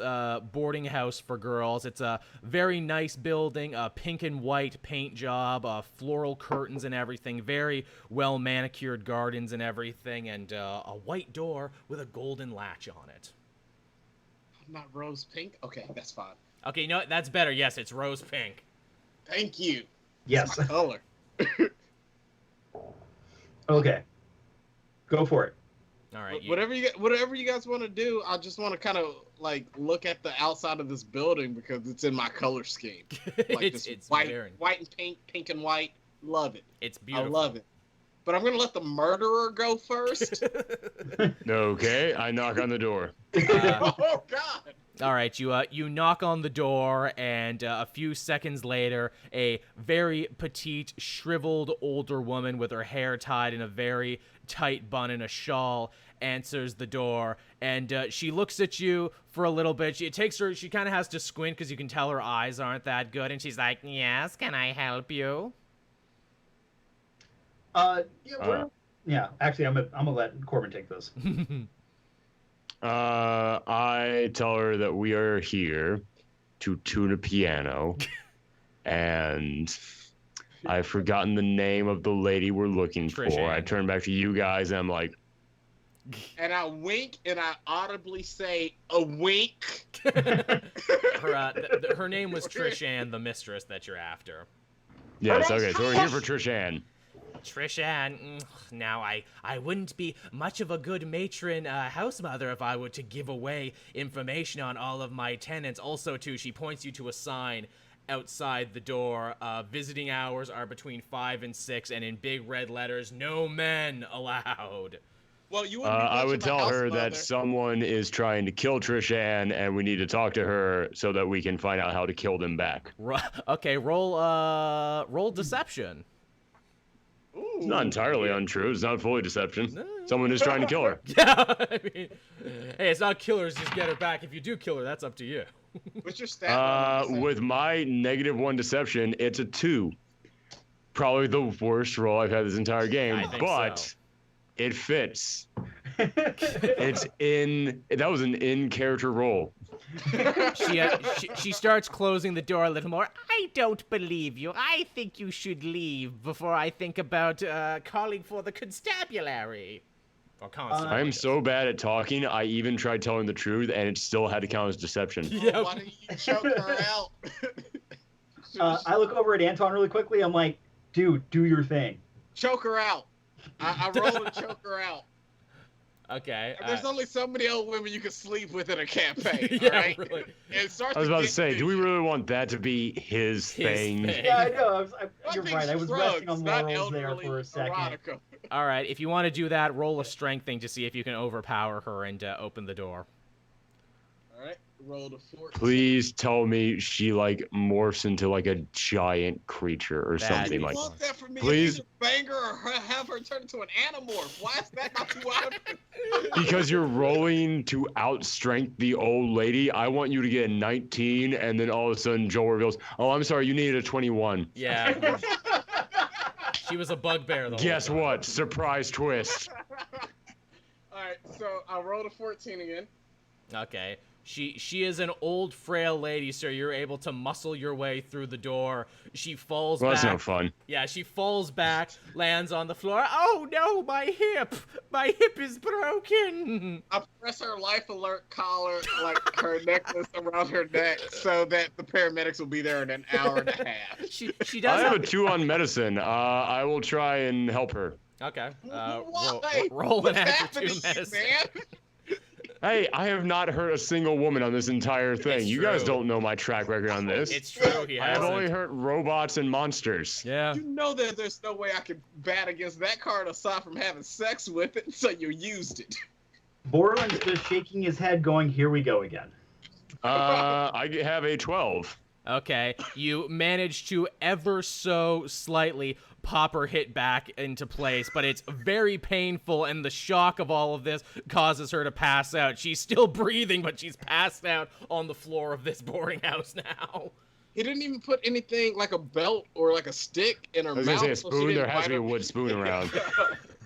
Speaker 2: boarding house for girls. It's a very nice building, a pink and white paint job, floral curtains and everything, very well manicured gardens and everything, and a white door with a golden latch on it.
Speaker 4: Not rose pink? Okay, that's fine.
Speaker 2: Okay, you know what? That's better. Yes, it's rose pink.
Speaker 4: Thank you.
Speaker 3: Yes.
Speaker 4: It's my color.
Speaker 3: Okay. Go for it.
Speaker 2: All right.
Speaker 4: Whatever you guys want to do, I just want to kind of like look at the outside of this building because it's in my color scheme. Like
Speaker 2: it's
Speaker 4: white and pink, pink and white. Love it.
Speaker 2: It's beautiful.
Speaker 4: I love it. But I'm gonna let the murderer go first.
Speaker 5: Okay, I knock on the door.
Speaker 4: Oh God!
Speaker 2: All right, you knock on the door, and a few seconds later, a very petite, shriveled older woman with her hair tied in a very tight bun and a shawl answers the door, and she looks at you for a little bit. She kind of has to squint because you can tell her eyes aren't that good, and she's like, "Yes, can I help you?"
Speaker 3: Yeah, actually, I'm gonna let Corbin take this.
Speaker 5: I tell her that we are here to tune a piano, and I've forgotten the name of the lady we're looking for.
Speaker 2: Trishan.
Speaker 5: I turn back to you guys, and I'm like,
Speaker 4: And I wink, and I audibly say, "A wink."
Speaker 2: Her name was Trishan, the mistress that you're after.
Speaker 5: yes, okay, so we're here for Trishan.
Speaker 2: Trishan, now I wouldn't be much of a good matron house mother if I were to give away information on all of my tenants. Also, too, she points you to a sign outside the door. Visiting hours are between 5 and 6, and in big red letters, no men allowed.
Speaker 4: Well, you wouldn't be
Speaker 5: I would
Speaker 4: much of a
Speaker 5: tell
Speaker 4: house
Speaker 5: her
Speaker 4: mother.
Speaker 5: that someone is trying to kill Trishan, and we need to talk to her so that we can find out how to kill them back.
Speaker 2: Okay, roll deception.
Speaker 4: Ooh,
Speaker 5: It's not entirely untrue. It's not fully deception. Someone is trying to kill her.
Speaker 2: Yeah, I mean, hey, it's not killers, just get her back. If you do kill her, that's up to you.
Speaker 4: What's your stat?
Speaker 5: With my -1 deception, it's a 2. Probably the worst roll I've had this entire game,
Speaker 2: I think
Speaker 5: but
Speaker 2: so.
Speaker 5: it fits. That was an in-character roll.
Speaker 2: She starts closing the door a little more. I don't believe you. I think you should leave before I think about calling for the constabulary. Or constable.
Speaker 5: I'm so bad at talking, I even tried telling the truth, and it still had to count as deception.
Speaker 4: Oh, why didn't you choke her out?
Speaker 3: I look over at Anton really quickly. I'm like, dude, do your thing.
Speaker 4: Choke her out. I roll and choke her out.
Speaker 2: Okay.
Speaker 4: There's only so many old women you can sleep with in a campaign.
Speaker 2: Yeah,
Speaker 4: all right?
Speaker 2: really.
Speaker 4: It starts
Speaker 5: I was about to say,
Speaker 4: get
Speaker 5: do we
Speaker 4: vicious.
Speaker 5: really want that to be his thing?
Speaker 2: thing.
Speaker 3: Yeah, I know. You're
Speaker 4: Nothing's
Speaker 3: right. I was
Speaker 4: drugs,
Speaker 3: resting on
Speaker 4: not
Speaker 3: laurels there
Speaker 4: elderly
Speaker 3: for a second.
Speaker 4: erotica.
Speaker 2: All right, if you want to do that, roll a strength thing to see if you can overpower her and open the door.
Speaker 4: All right, roll to 14.
Speaker 5: Please tell me she like morphs into like a giant creature or
Speaker 2: That'd
Speaker 5: something
Speaker 2: be
Speaker 5: like.
Speaker 4: You want that from me?
Speaker 5: Please.
Speaker 4: Either bang her or have her turn into an animorph. Why is that not too obvious?
Speaker 5: Because you're rolling to outstrength the old lady. I want you to get a 19, and then all of a sudden Joel reveals, "Oh, I'm sorry, you needed a 21."
Speaker 2: Yeah. She was a bugbear the whole
Speaker 5: Guess
Speaker 2: time.
Speaker 5: what? Surprise twist.
Speaker 4: All right, so I rolled a 14 again.
Speaker 2: Okay. She is an old, frail lady, so you're able to muscle your way through the door. She falls
Speaker 5: Well,
Speaker 2: back.
Speaker 5: that's no fun.
Speaker 2: Yeah, she falls back, lands on the floor. Oh no, my hip! My hip is broken!
Speaker 4: I press her life alert collar, like her necklace around her neck, so that the paramedics will be there in an hour and a half.
Speaker 2: She
Speaker 5: I
Speaker 2: does
Speaker 5: have a 2 on medicine. I will try and help her.
Speaker 2: Okay.
Speaker 4: Why?
Speaker 2: Roll an
Speaker 4: What's
Speaker 2: extra
Speaker 4: happening,
Speaker 2: 2 medicine.
Speaker 4: man?
Speaker 5: Hey, I have not hurt a single woman on this entire thing.
Speaker 2: It's
Speaker 5: You guys
Speaker 2: true.
Speaker 5: don't know my track record on this.
Speaker 2: It's true, he
Speaker 5: I have
Speaker 2: hasn't.
Speaker 5: only hurt robots and monsters.
Speaker 2: Yeah.
Speaker 4: You know that there's no way I could bat against that card aside from having sex with it, so you used it.
Speaker 3: Borland's just shaking his head, going, "Here we go again."
Speaker 5: I have a 12.
Speaker 2: Okay, you manage to ever so slightly pop her hit back into place, but it's very painful, and the shock of all of this causes her to pass out. She's still breathing, but she's passed out on the floor of this boarding house now.
Speaker 4: He didn't even put anything like a belt or like a stick in her
Speaker 5: I was
Speaker 4: mouth.
Speaker 5: gonna say a
Speaker 4: so she
Speaker 5: spoon.
Speaker 4: didn't
Speaker 5: There has to be a
Speaker 4: bite
Speaker 5: wood spoon around.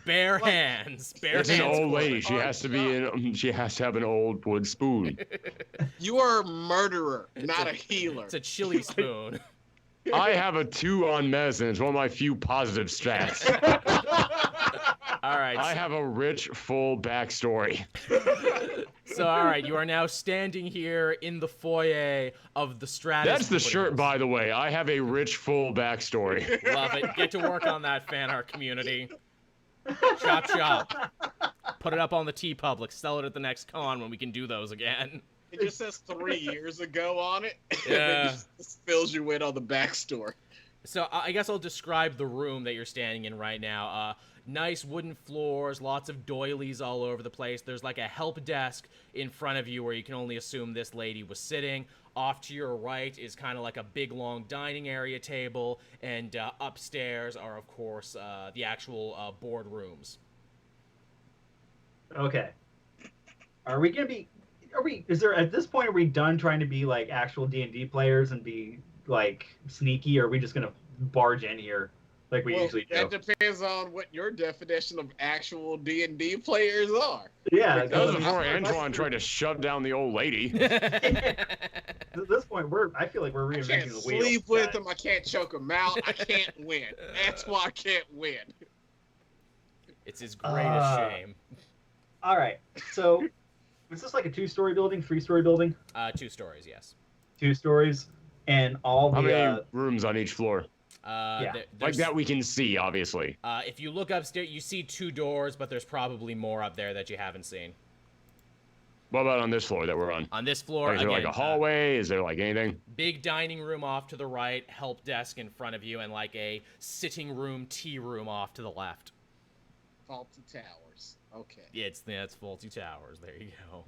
Speaker 2: Bare hands. Bare
Speaker 5: It's an
Speaker 2: hands.
Speaker 5: old lady.
Speaker 2: Corbin.
Speaker 5: She has to be. She has to have an old wood spoon.
Speaker 4: You are a murderer, not a healer.
Speaker 2: It's a chili spoon.
Speaker 5: I have a 2 on medicine. It's one of my few positive stats.
Speaker 2: All right.
Speaker 5: I have a rich, full backstory.
Speaker 2: So, all right, you are now standing here in the foyer of the Stratus.
Speaker 5: That's the shirt, by the way. I have a rich, full backstory.
Speaker 2: Love it. Get to work on that, fan art community. Chop, chop. Put it up on the TeePublic. Sell it at the next con when we can do those again.
Speaker 4: It just says 3 years ago on it.
Speaker 2: Yeah.
Speaker 4: And it just fills you in on the backstory.
Speaker 2: So I guess I'll describe the room that you're standing in right now. Nice wooden floors, lots of doilies all over the place. There's like a help desk in front of you where you can only assume this lady was sitting. Off to your right is kind of like a big, long dining area table. And upstairs are, of course, the actual board rooms.
Speaker 3: Okay. Are we gonna be? Is there at this point? Are we done trying to be like actual D&D players and be like sneaky, or are we just gonna barge in here like we usually do?
Speaker 4: That depends on what your definition of actual D&D players are.
Speaker 3: Yeah.
Speaker 5: That was before Antoine tried to shove down the old lady.
Speaker 3: At this point, I feel like we're
Speaker 4: I
Speaker 3: reinventing
Speaker 4: can't
Speaker 3: the wheel.
Speaker 4: sleep with them. I can't choke them out. I can't win. That's why I can't win.
Speaker 2: It's his greatest shame.
Speaker 3: All right. So, is this like a 2-story building, 3-story building?
Speaker 2: 2 stories, yes.
Speaker 3: 2 stories, and all the.
Speaker 5: How many rooms on each floor?
Speaker 3: Yeah.
Speaker 5: Like that we can see, obviously.
Speaker 2: If you look upstairs, you see 2 doors, but there's probably more up there that you haven't seen.
Speaker 5: What about on this floor that we're on?
Speaker 2: On this floor,
Speaker 5: Is there like
Speaker 2: again,
Speaker 5: a hallway? Is there like anything?
Speaker 2: big dining room off to the right, help desk in front of you, and like a sitting room, tea room off to the left.
Speaker 4: Faulty Towers. Okay.
Speaker 2: Yeah, it's Faulty Towers. There you go.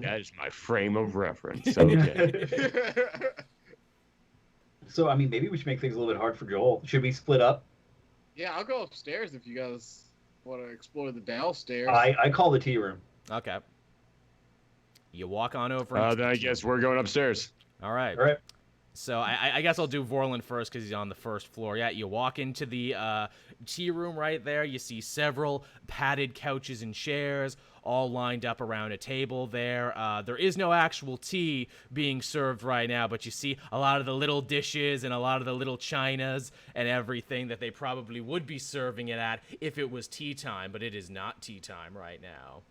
Speaker 5: That is my frame of reference. Okay.
Speaker 3: So, I mean, maybe we should make things a little bit hard for Joel. Should we split up?
Speaker 4: Yeah, I'll go upstairs if you guys want to explore the downstairs.
Speaker 3: I call the tea room.
Speaker 2: Okay. You walk on over.
Speaker 5: Then I guess we're going upstairs.
Speaker 2: All right.
Speaker 3: All right.
Speaker 2: So I guess I'll do Vorlin first because he's on the first floor. Yeah, you walk into the tea room right there. You see several padded couches and chairs all lined up around a table there. There is no actual tea being served right now, but you see a lot of the little dishes and a lot of the little chinas and everything that they probably would be serving it at if it was tea time, but it is not tea time right now.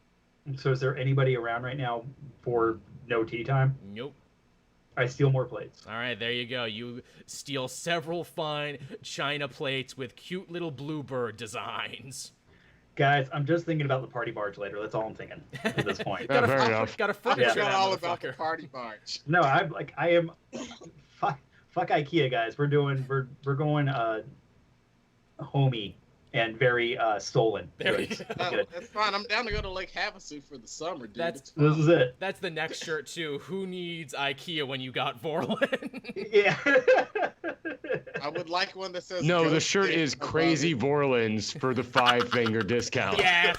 Speaker 3: So, is there anybody around right now for no tea time?
Speaker 2: Nope.
Speaker 3: I steal more plates.
Speaker 2: All right, there you go. You steal several fine china plates with cute little bluebird designs.
Speaker 3: Guys, I'm just thinking about the party barge later. That's all I'm thinking at this point.
Speaker 5: Yeah, fair enough.
Speaker 2: Got a
Speaker 4: I
Speaker 2: furniture
Speaker 4: forgot
Speaker 2: that
Speaker 4: all about the
Speaker 2: motherfucker.
Speaker 4: party barge.
Speaker 3: No, I am. Fuck IKEA, guys. We're going homey and very stolen.
Speaker 2: There you
Speaker 3: goods.
Speaker 2: go.
Speaker 4: No,
Speaker 3: Good.
Speaker 4: that's fine. I'm down to go to Lake Havasu for the summer, dude.
Speaker 2: That's-
Speaker 4: It's fine.
Speaker 3: This is it.
Speaker 2: That's the next shirt too. Who needs IKEA when you got Vorlin?
Speaker 3: Yeah.
Speaker 4: I would like one that says.
Speaker 5: No, the
Speaker 4: Ghost
Speaker 5: shirt
Speaker 4: Dick
Speaker 5: is
Speaker 4: above
Speaker 5: Crazy
Speaker 4: it.
Speaker 5: Vorlins for the 5-finger discount.
Speaker 2: Yes.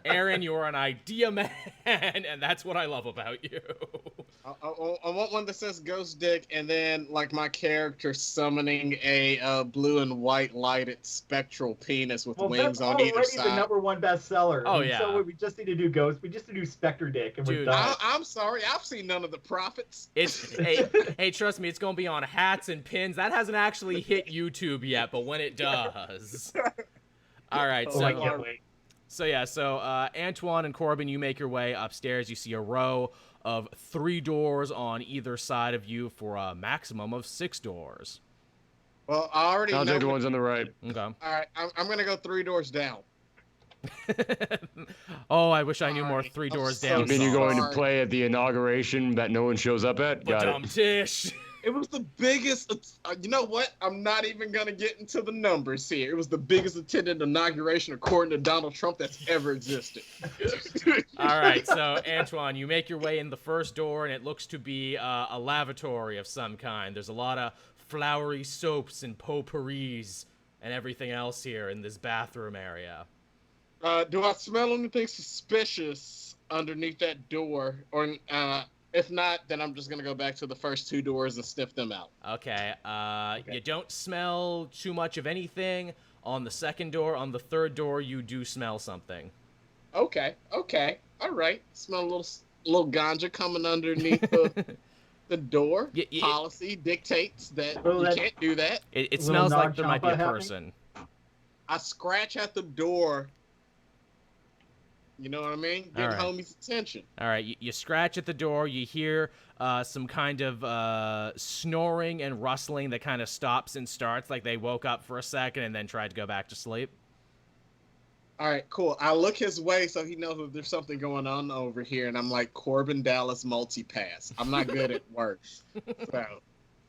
Speaker 2: Aaron, you're an idea man, and that's what I love about you.
Speaker 4: I want one that says Ghost Dick, and then like my character summoning a blue and white lighted spectral penis with
Speaker 3: Well,
Speaker 4: wings
Speaker 3: that's
Speaker 4: on
Speaker 3: already
Speaker 4: either
Speaker 3: the
Speaker 4: side.
Speaker 3: #1 bestseller.
Speaker 2: Oh,
Speaker 3: And
Speaker 2: yeah.
Speaker 3: So we just need to do Ghost. We just need to do Spectre Dick, and we're
Speaker 2: Dude,
Speaker 3: done.
Speaker 4: I'm sorry, I've seen none of the profits.
Speaker 2: It's hey, trust me, it's gonna be on hats and pins. That hasn't actually hit YouTube yet, but when it does. All right,
Speaker 3: Oh, I
Speaker 2: so
Speaker 3: can't wait.
Speaker 2: So Antoine and Corbin, you make your way upstairs. You see a row of 3 doors on either side of you for a maximum of 6 doors.
Speaker 4: Well, I already
Speaker 5: I'll
Speaker 4: know.
Speaker 5: take the ones on the right.
Speaker 2: Okay.
Speaker 4: All right, I'm gonna go 3 doors down.
Speaker 2: Oh, I wish I knew more
Speaker 4: Sorry.
Speaker 2: 3
Speaker 4: I'm
Speaker 2: doors
Speaker 4: so
Speaker 2: down.
Speaker 5: You mean you're going to
Speaker 4: sorry.
Speaker 5: play at the inauguration that no one shows up at? Got it.
Speaker 2: Tish.
Speaker 4: It was the biggest. You know what? I'm not even gonna get into the numbers here. It was the biggest attended inauguration according to Donald Trump that's ever existed.
Speaker 2: All right, so Antoine, you make your way in the first door, and it looks to be a lavatory of some kind. There's a lot of flowery soaps and potpourris and everything else here in this bathroom area.
Speaker 4: Do I smell anything suspicious underneath that door? Or if not, then I'm just gonna go back to the first 2 doors and sniff them out.
Speaker 2: Okay, you don't smell too much of anything on the second door. On the third door, you do smell something.
Speaker 4: Okay, all right. Smell a little ganja coming underneath the door.
Speaker 2: Yeah, yeah.
Speaker 4: Policy dictates that
Speaker 3: Well,
Speaker 4: you
Speaker 3: that-
Speaker 4: can't do that.
Speaker 2: It
Speaker 3: Little
Speaker 2: smells like
Speaker 3: Nog
Speaker 2: there might be
Speaker 3: Champa
Speaker 2: a
Speaker 3: happening?
Speaker 2: person.
Speaker 4: I scratch at the door. You know what I mean? Getting homie's attention.
Speaker 2: All right, you scratch at the door. You hear some kind of snoring and rustling that kind of stops and starts, like they woke up for a second and then tried to go back to sleep.
Speaker 4: All right, cool. I look his way so he knows that there's something going on over here, and I'm like, Corbin Dallas multipass. I'm not good at words. So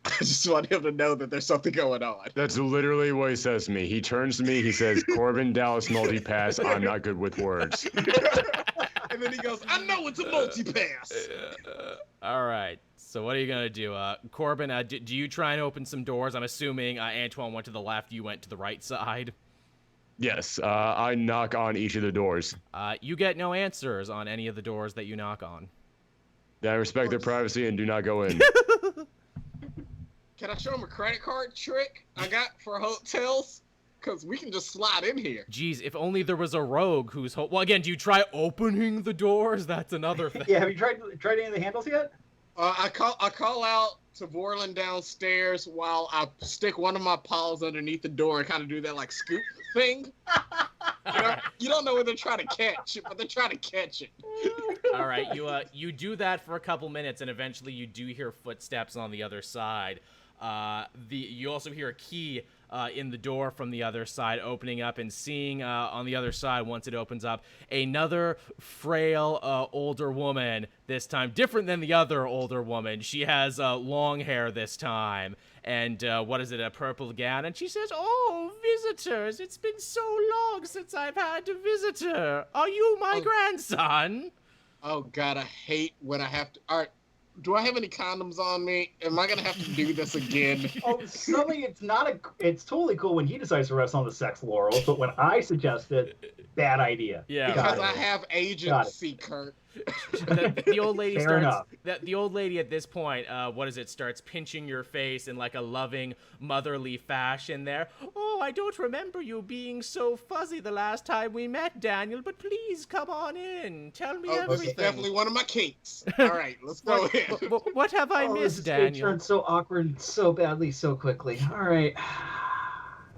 Speaker 4: I just want him to know that there's something going on.
Speaker 5: That's literally what he says to me. He turns to me, he says, Corbin Dallas multipass, I'm not good with words.
Speaker 4: And then he goes, I know it's a multipass.
Speaker 2: All right. So what are you going to do? Corbin, do you try and open some doors? I'm assuming Antoine went to the left, you went to the right side.
Speaker 5: Yes, I knock on each of the doors.
Speaker 2: You get no answers on any of the doors that you knock on.
Speaker 5: I respect their privacy and do not go in.
Speaker 4: Can I show him a credit card trick I got for hotels? Because we can just slide in here.
Speaker 2: Jeez, if only there was a rogue who's... Well, again, do you try opening the doors? That's another thing.
Speaker 3: Yeah, have you tried any of the handles yet?
Speaker 4: I call out to Vorlin downstairs while I stick one of my paws underneath the door and kind of do that like scoop thing. You don't know what they're trying to catch, but they're trying to catch it.
Speaker 2: All right, you do that for a couple minutes, and eventually you do hear footsteps on the other side. You also hear a key in the door from the other side opening up, and seeing on the other side, once it opens up, another frail older woman, this time different than the other older woman. She has long hair this time, and what is it, a purple gown, and she says, "Oh, visitors, it's been so long since I've had a visitor. Are you my grandson?"
Speaker 4: Oh God, I hate when I have to. All right, do I have any condoms on me? Am I gonna have to do this again?
Speaker 3: Oh, suddenly it's totally cool when he decides to rest on the sex laurels, but when I suggest it, bad idea.
Speaker 2: Yeah,
Speaker 4: because I have agency, Kurt.
Speaker 2: The old lady
Speaker 3: Fair enough.
Speaker 2: The old lady at this point, starts pinching your face in like a loving, motherly fashion there. "Oh, I don't remember you being so fuzzy the last time we met, Daniel, but please come on in. Tell me everything."
Speaker 4: That's definitely one of my kinks. All right, let's go in.
Speaker 2: What have I missed, Daniel?
Speaker 3: It turned so awkward so badly so quickly. All right.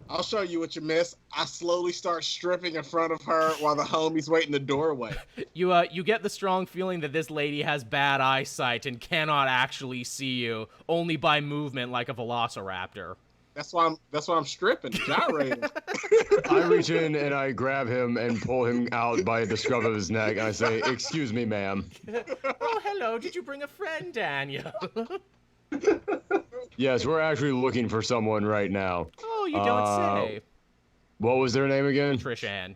Speaker 4: I'll show you what you missed. I slowly start stripping in front of her while the homies wait in the doorway.
Speaker 2: You get the strong feeling that this lady has bad eyesight and cannot actually see you, only by movement like a velociraptor.
Speaker 4: That's why I'm stripping, gyrating.
Speaker 5: I reach in and I grab him and pull him out by the scruff of his neck. And I say, "Excuse me, ma'am."
Speaker 2: "Oh, hello. Did you bring a friend, Daniel?"
Speaker 5: Yes, we're actually looking for someone right now.
Speaker 2: "Oh, you don't say."
Speaker 5: What was their name again?
Speaker 2: Trishan.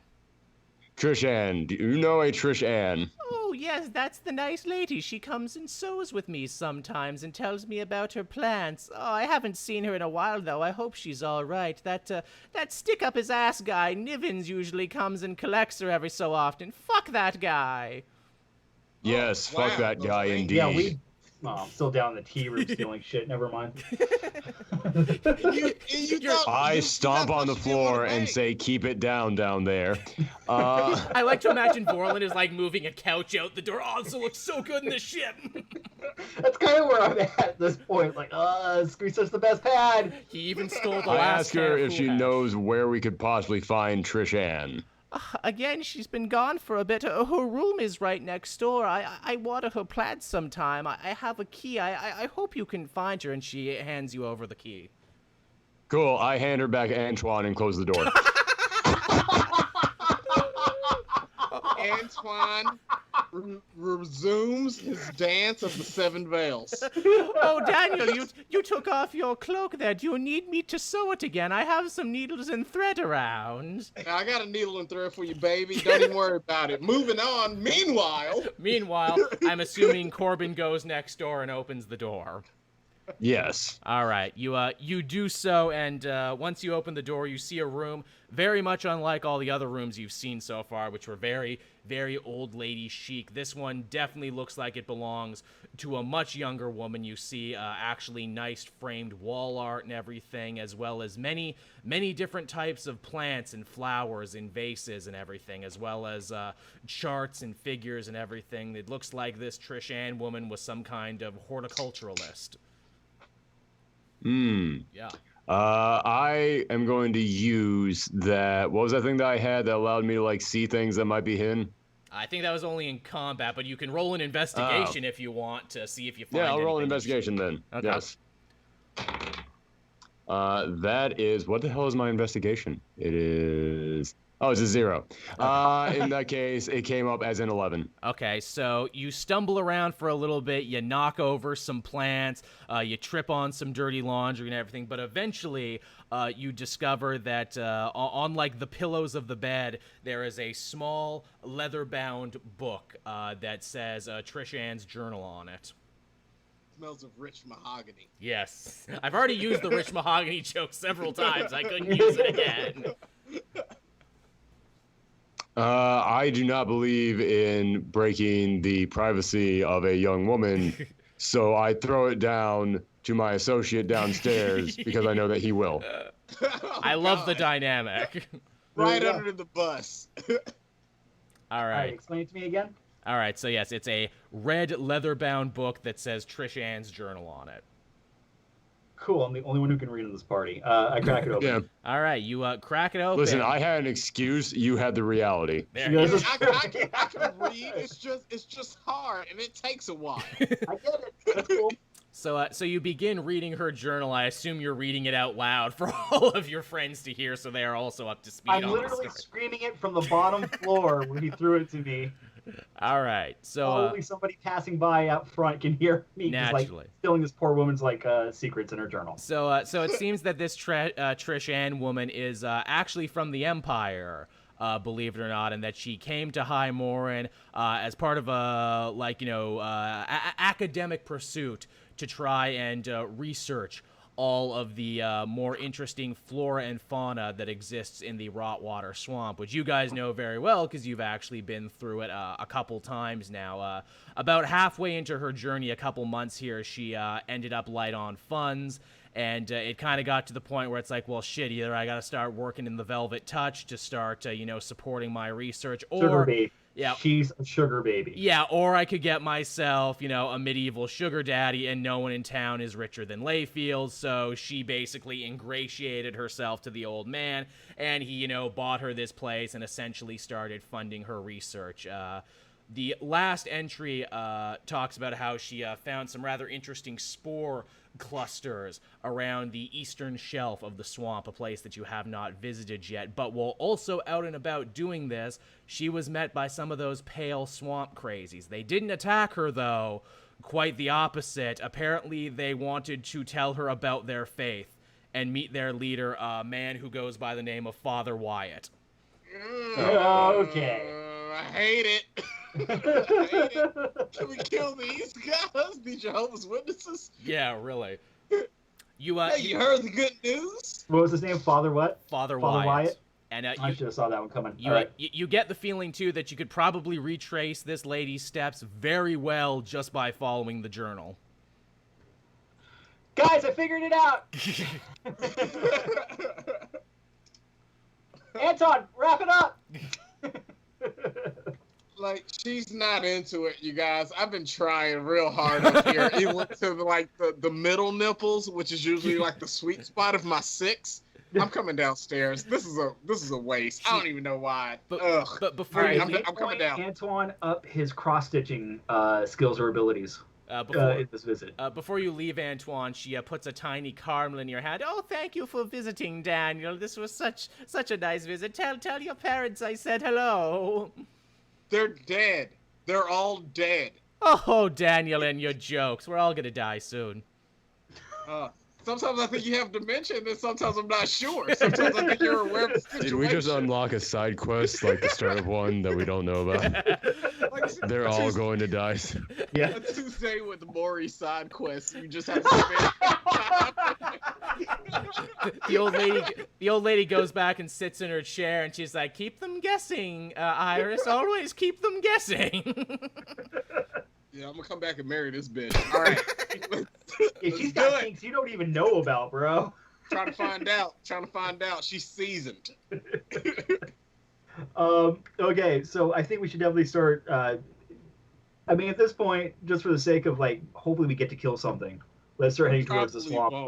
Speaker 5: Trishan. Do you know a Trishan?
Speaker 2: "Oh, yes, that's the nice lady. She comes and sews with me sometimes and tells me about her plants. Oh, I haven't seen her in a while, though. I hope she's all right. That stick-up-his-ass guy, Nivens, usually comes and collects her every so often. Fuck that guy."
Speaker 5: Yes, fuck that guy indeed.
Speaker 3: Yeah, I'm still down in the tea room stealing shit. Never mind.
Speaker 5: I stomp on the floor and say, "Keep it down there."
Speaker 2: I like to imagine Vorlin is like moving a couch out the door. "Oh, this looks so good in the ship."
Speaker 3: That's kind of where I'm at this point. Like, Screester's the best pad.
Speaker 2: He even stole the
Speaker 5: I
Speaker 2: last
Speaker 5: ask her if she
Speaker 2: hash.
Speaker 5: knows where we could possibly find Trishan.
Speaker 2: Again, she's been gone for a bit. Her room is right next door. I water her plants sometime. I have a key. I hope you can find her. And she hands you over the key.
Speaker 5: Cool. I hand her back Antoine and close the door.
Speaker 4: Antoine resumes his dance of the seven veils.
Speaker 2: "Oh, Daniel, you took off your cloak there. Do you need me to sew it again? I have some needles and thread around."
Speaker 4: Now, I got a needle and thread for you, baby. Don't even worry about it. Moving on.
Speaker 2: Meanwhile, I'm assuming Corbin goes next door and opens the door.
Speaker 5: Yes.
Speaker 2: All right, you do so, and once you open the door, you see a room very much unlike all the other rooms you've seen so far, which were very, very old lady chic. This one definitely looks like it belongs to a much younger woman. You see actually nice framed wall art and everything, as well as many, many different types of plants and flowers in vases and everything, as well as charts and figures and everything. It looks like this Trishan woman was some kind of horticulturalist.
Speaker 5: Hmm.
Speaker 2: Yeah.
Speaker 5: I am going to use that. What was that thing that I had that allowed me to like see things that might be hidden?
Speaker 2: I think that was only in combat, but you can roll an investigation if you want to see if you find.
Speaker 5: Yeah, I'll roll an
Speaker 2: anything
Speaker 5: investigation then.
Speaker 2: Okay.
Speaker 5: Yes. That is, what the hell is my investigation? It is, oh, it's a 0. In that case, it came up as an 11.
Speaker 2: Okay, so you stumble around for a little bit, you knock over some plants, you trip on some dirty laundry and everything, but eventually you discover that on like the pillows of the bed, there is a small leather-bound book that says Trishan's journal on it.
Speaker 4: Smells of rich mahogany.
Speaker 2: Yes. I've already used the rich mahogany joke several times. I couldn't use it again.
Speaker 5: I do not believe in breaking the privacy of a young woman, so I throw it down to my associate downstairs because I know that he will.
Speaker 2: I love the dynamic.
Speaker 4: Right under the bus.
Speaker 2: All right.
Speaker 3: Explain it to me again.
Speaker 2: All right, so yes, it's a red leather-bound book that says Trishan's journal on it.
Speaker 3: Cool, I'm the only one who can read in this party. I crack it open.
Speaker 5: Yeah.
Speaker 2: All right, you crack it open.
Speaker 5: Listen, I had an excuse. You had the reality.
Speaker 2: There you go.
Speaker 4: I can read. It's just hard, and it takes a while.
Speaker 3: I get it. That's cool.
Speaker 2: So you begin reading her journal. I assume you're reading it out loud for all of your friends to hear, so they are also up to speed
Speaker 3: I'm
Speaker 2: on
Speaker 3: literally
Speaker 2: the story.
Speaker 3: screaming it from the bottom floor when he threw it to me.
Speaker 2: All right, so
Speaker 3: Only somebody passing by out front can hear me just, like,
Speaker 2: Naturally.
Speaker 3: stealing this poor woman's like secrets in her journal.
Speaker 2: So it seems that this Trishan woman is actually from the Empire, believe it or not, and that she came to High Morin as part of a academic pursuit to try and research all of the more interesting flora and fauna that exists in the Rotwater Swamp, which you guys know very well because you've actually been through it a couple times now. About halfway into her journey, a couple months here, she ended up light on funds, and it kind of got to the point where it's like, well, shit, either I got to start working in the Velvet Touch to start, supporting my research, or...
Speaker 3: Sugar baby.
Speaker 2: Yeah.
Speaker 3: She's a sugar baby.
Speaker 2: Yeah, or I could get myself, a medieval sugar daddy, and no one in town is richer than Layfield, so she basically ingratiated herself to the old man, and he, bought her this place and essentially started funding her research. The last entry talks about how she found some rather interesting spore clusters around the eastern shelf of the swamp, a place that you have not visited yet. But while also out and about doing this, she was met by some of those pale swamp crazies. They didn't attack her, though. Quite the opposite. Apparently, they wanted to tell her about their faith and meet their leader, a man who goes by the name of Father Wyatt.
Speaker 3: Okay.
Speaker 4: I hate it. I hate it. Can we kill these guys? These Jehovah's Witnesses?
Speaker 2: Yeah, really. You
Speaker 4: heard the good news?
Speaker 3: What was his name? Father what?
Speaker 2: Father
Speaker 3: Wyatt.
Speaker 2: Wyatt. And
Speaker 3: I should have saw that one coming.
Speaker 2: You,
Speaker 3: All right.
Speaker 2: you get the feeling, too, that you could probably retrace this lady's steps very well just by following the journal.
Speaker 3: Guys, I figured it out! Anton, wrap it up!
Speaker 4: Like, she's not into it, you guys. I've been trying real hard up here. Even to the middle nipples, which is usually like the sweet spot of my 6. I'm coming downstairs. This is a waste. I don't even know why.
Speaker 2: But before
Speaker 3: Right,
Speaker 2: you
Speaker 4: I'm coming down.
Speaker 3: Antoine up his cross-stitching skills or abilities in this visit.
Speaker 2: Before you leave, Antoine, she puts a tiny caramel in your hand. Oh, thank you for visiting, Daniel. This was such a nice visit. Tell your parents I said hello.
Speaker 4: They're dead. They're all dead.
Speaker 2: Oh, Daniel and your jokes. We're all gonna die soon.
Speaker 4: Sometimes I think you have dementia, and then sometimes I'm not sure. Sometimes I think you're aware of the situation.
Speaker 5: Did we just unlock a side quest, like the start of one that we don't know about? They're all going to die.
Speaker 3: Yeah.
Speaker 4: A Tuesday with the Maury side quest. You just have to spend.
Speaker 2: The old lady goes back and sits in her chair, and she's like, "Keep them guessing, Iris. Always keep them guessing."
Speaker 4: Yeah, I'm gonna come back and marry this bitch. All right.
Speaker 3: If she's got things you don't even know about, bro.
Speaker 4: Trying to find out. She's seasoned.
Speaker 3: Okay, so I think we should definitely start. I mean, at this point, just for the sake of hopefully we get to kill something. Let's start heading towards the
Speaker 4: Probably
Speaker 3: swamp
Speaker 4: won't.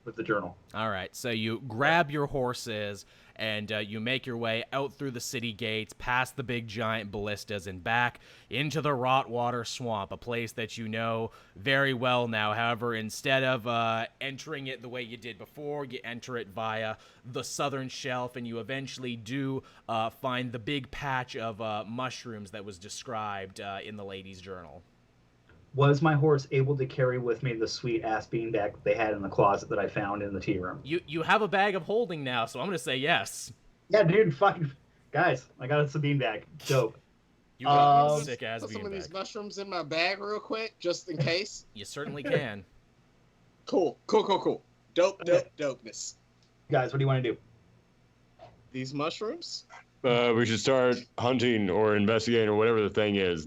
Speaker 3: with the journal.
Speaker 2: All right, so you grab your horses and you make your way out through the city gates, past the big giant ballistas, and back into the Rotwater Swamp, a place that you know very well now. However, instead of entering it the way you did before, you enter it via the southern shelf, and you eventually do find the big patch of mushrooms that was described in the lady's journal.
Speaker 3: Was my horse able to carry with me the sweet ass beanbag they had in the closet that I found in the tea room?
Speaker 2: You have a bag of holding now, so I'm gonna say yes.
Speaker 3: Yeah, dude, fucking guys, I got us a beanbag. Dope.
Speaker 2: You got
Speaker 3: Um,
Speaker 2: sick ass
Speaker 4: Put some of these
Speaker 2: beanbag.
Speaker 4: mushrooms in my bag real quick, just in case.
Speaker 2: You certainly can.
Speaker 4: Cool. Dopeness.
Speaker 3: Guys, what do you want to do?
Speaker 4: These mushrooms?
Speaker 5: We should start hunting or investigating or whatever the thing is.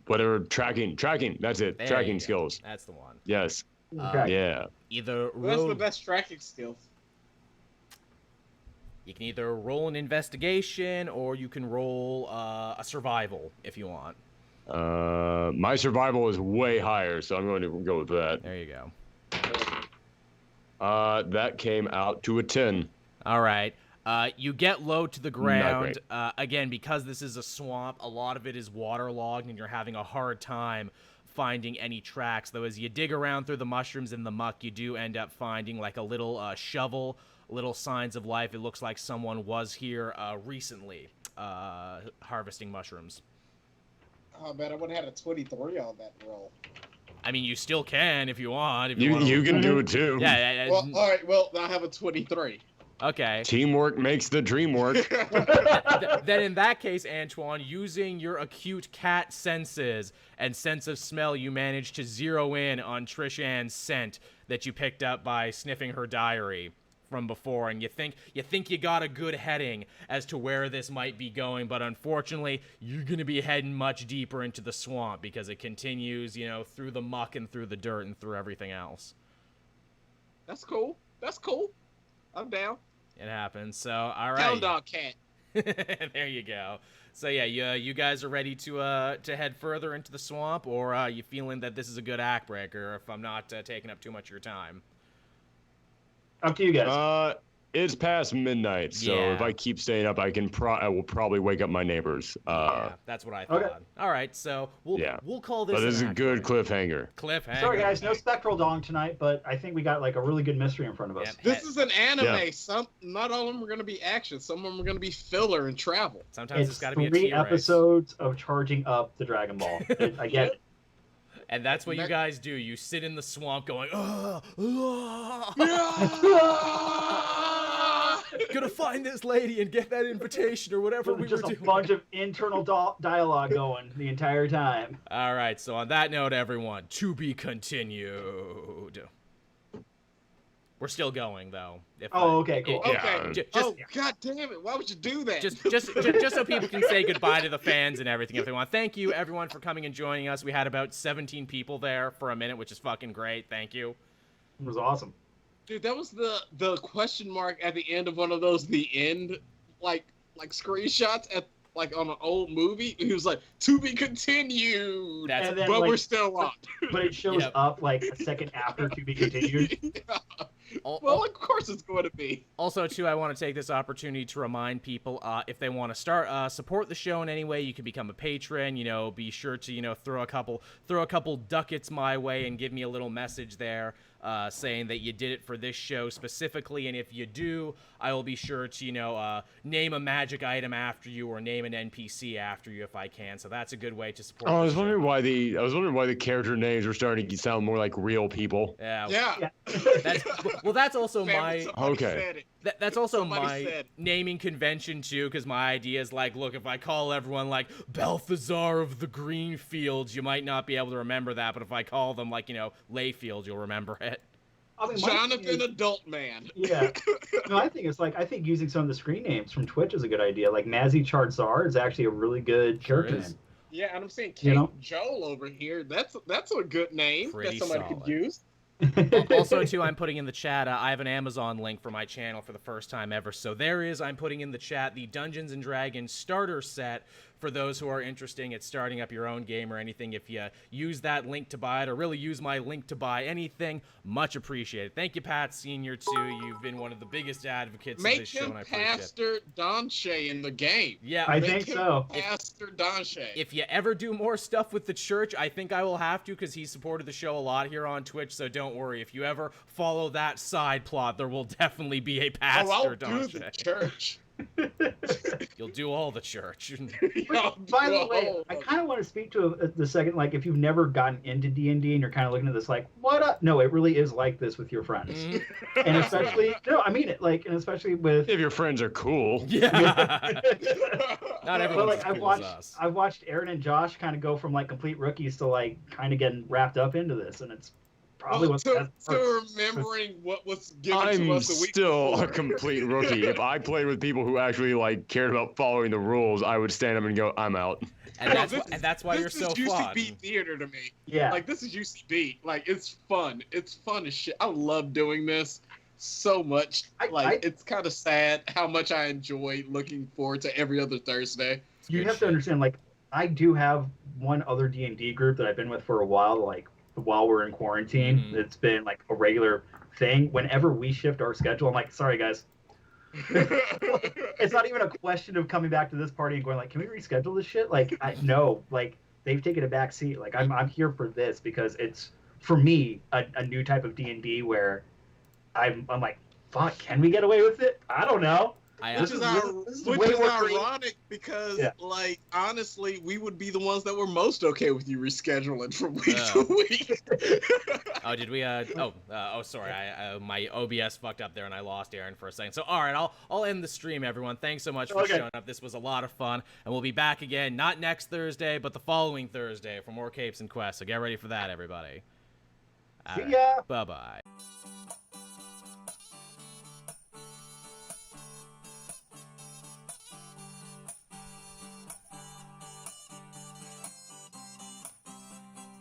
Speaker 5: Whatever tracking. That's it.
Speaker 2: There
Speaker 5: Tracking
Speaker 2: you go.
Speaker 5: skills.
Speaker 2: That's the one.
Speaker 5: Yes.
Speaker 3: Okay.
Speaker 5: Yeah.
Speaker 2: Either
Speaker 4: What's
Speaker 2: roll.
Speaker 4: the best tracking skill?
Speaker 2: You can either roll an investigation or you can roll a survival if you want.
Speaker 5: My survival is way higher, so I'm going to go with that.
Speaker 2: There you go.
Speaker 5: That came out to a 10.
Speaker 2: All right. You get low to the ground.
Speaker 5: great.
Speaker 2: Again, because this is a swamp, a lot of it is waterlogged, and you're having a hard time finding any tracks. Though as you dig around through the mushrooms and the muck, you do end up finding like a little shovel, little signs of life. It looks like someone was here recently harvesting mushrooms.
Speaker 4: Oh man, I would have had a 23 on that roll.
Speaker 2: I mean, you still can if you want. If
Speaker 5: You
Speaker 2: wanna...
Speaker 5: can do it too.
Speaker 2: Yeah.
Speaker 4: Well, all right. Well, I have a 23.
Speaker 2: Okay.
Speaker 5: Teamwork makes the dream work.
Speaker 2: Then in that case, Antoine, using your acute cat senses and sense of smell, you manage to zero in on Trishan's scent that you picked up by sniffing her diary from before, and you think you got a good heading as to where this might be going, but unfortunately, you're gonna be heading much deeper into the swamp because it continues, through the muck and through the dirt and through everything else.
Speaker 4: That's cool. I'm down.
Speaker 2: It happens. So, all right.
Speaker 4: Hound dog cat.
Speaker 2: There you go. So yeah, you guys are ready to head further into the swamp, or you feeling that this is a good act breaker if I'm not taking up too much of your time?
Speaker 3: Up to you guys.
Speaker 5: It's past midnight, so
Speaker 2: Yeah.
Speaker 5: if I keep staying up, I will probably wake up my neighbors.
Speaker 2: Yeah, that's what I thought.
Speaker 3: okay.
Speaker 2: All right, so we'll call this.
Speaker 5: But this is
Speaker 2: an
Speaker 5: a
Speaker 2: act
Speaker 5: good
Speaker 2: break.
Speaker 5: cliffhanger.
Speaker 3: Sorry, guys, no spectral dong tonight, but I think we got like a really good mystery in front of us.
Speaker 2: Yep.
Speaker 4: This is an anime.
Speaker 5: Yeah.
Speaker 4: Not all of them are going to be action. Some of them are going to be filler and travel.
Speaker 2: Sometimes
Speaker 3: It's
Speaker 2: it's got to be a
Speaker 3: 3
Speaker 2: T-race.
Speaker 3: episodes of charging up the Dragon Ball. I get it.
Speaker 2: And that's what you guys do. You sit in the swamp going, gonna find this lady and get that invitation or whatever we were
Speaker 3: Just a
Speaker 2: doing.
Speaker 3: bunch of internal dialogue going the entire time.
Speaker 2: All right, so on that note, everyone, to be continued. We're still going though.
Speaker 3: Okay, cool.
Speaker 4: Okay.
Speaker 2: Just,
Speaker 4: God damn it! Why would you do that?
Speaker 2: just so people can say goodbye to the fans and everything if they want. Thank you, everyone, for coming and joining us. We had about 17 people there for a minute, which is fucking great. Thank you.
Speaker 3: It was awesome.
Speaker 4: Dude, that was the question mark at the end of one of those like screenshots at like on an old movie. He was like, "To be continued,"
Speaker 2: That's
Speaker 3: And then,
Speaker 4: but
Speaker 3: like,
Speaker 4: we're still on.
Speaker 3: But it shows
Speaker 2: Yep.
Speaker 3: up like a second after to be continued.
Speaker 4: Yeah.
Speaker 2: Al-
Speaker 4: Well, of course it's going to be.
Speaker 2: Also, too, I want to take this opportunity to remind people if they want to start support the show in any way, you can become a patron. Be sure to throw a couple ducats my way and give me a little message there saying that you did it for this show specifically. And if you do, I will be sure to name a magic item after you or name an NPC after you if I can. So that's a good way to support.
Speaker 5: Oh, I
Speaker 2: the
Speaker 5: was
Speaker 2: show.
Speaker 5: wondering why the character names were starting to sound more like real people.
Speaker 4: Yeah.
Speaker 2: That's also
Speaker 4: Man, somebody
Speaker 5: Okay.
Speaker 4: said it.
Speaker 2: That's also
Speaker 4: Somebody
Speaker 2: my
Speaker 4: said.
Speaker 2: naming convention too, because my idea is like, look, if I call everyone like Balthazar of the Green Fields, you might not be able to remember that, but if I call them like Layfield, you'll remember it.
Speaker 3: I mean, my thing
Speaker 4: Jonathan
Speaker 3: is-
Speaker 4: Adult Man.
Speaker 3: Yeah. No, I think using some of the screen names from Twitch is a good idea. Like Mazzy Charzar is actually a really good
Speaker 2: Sure
Speaker 3: character
Speaker 2: is.
Speaker 3: name.
Speaker 4: Yeah, and I'm saying
Speaker 3: You
Speaker 4: Kate
Speaker 3: know?
Speaker 4: Joel over here. That's a good name
Speaker 2: Pretty
Speaker 4: that somebody
Speaker 2: solid.
Speaker 4: could use.
Speaker 2: Also, too, I'm putting in the chat, I have an Amazon link for my channel for the first time ever. So I'm putting in the chat the Dungeons & Dragons starter set for those who are interested in starting up your own game or anything, if you use that link to buy it, or really use my link to buy anything, much appreciated. Thank you, Pat Senior, too. You've been one of the biggest advocates of this show, and I appreciate it.
Speaker 4: Pastor Donche in the game.
Speaker 2: Yeah,
Speaker 3: I think so.
Speaker 4: Pastor Donche.
Speaker 2: If you ever do more stuff with the church, I think I will have to, because he supported the show a lot here on Twitch, so don't worry. If you ever follow that side plot, there will definitely be a Pastor
Speaker 4: I'll
Speaker 2: Donche.
Speaker 4: do the church.
Speaker 2: You'll do all the church.
Speaker 3: By the way, I kind of want to speak to the second, like, if you've never gotten into D&D and you're kind of looking at this like, what up? No, it really is like this with your friends. And especially, no, I mean it, like, and especially with...
Speaker 5: If your friends are cool.
Speaker 2: Yeah. Not everyone.
Speaker 3: But, like, I've watched Aaron and Josh kind of go from, like, complete rookies to, like, kind of getting wrapped up into this, and it's probably what's
Speaker 4: to remembering what was given to us a week
Speaker 5: still
Speaker 4: before.
Speaker 5: a complete rookie. If I played with people who actually like cared about following the rules, I would stand up and go, "I'm out."
Speaker 2: And that's why you're so fun.
Speaker 4: This is UCB theater to me.
Speaker 3: Yeah.
Speaker 4: Like, this is UCB. Like, it's fun. It's fun as shit. I love doing this so much. It's kind of sad how much I enjoy looking forward to every other Thursday.
Speaker 3: You have to understand, like, I do have one other D&D group that I've been with for a while, like, while we're in quarantine. It's been, like, a regular thing. Whenever we shift our schedule, I'm like, sorry, guys. It's not even a question of coming back to this party and going, like, can we reschedule this shit? Like, no, like, they've taken a back seat. Like, I'm here for this because it's, for me, a new type of D&D where I'm like, fuck, can we get away with it? I don't know.
Speaker 4: Which is ironic because, like, honestly, we would be the ones that were most okay with you rescheduling from week to week.
Speaker 2: Oh, did we? Sorry. My OBS fucked up there and I lost Aaron for a second. So, all right, I'll end the stream, everyone. Thanks so much for showing up. This was a lot of fun, and we'll be back again, not next Thursday, but the following Thursday for more Capes and Quests. So get ready for that, everybody.
Speaker 3: See ya.
Speaker 2: Bye-bye.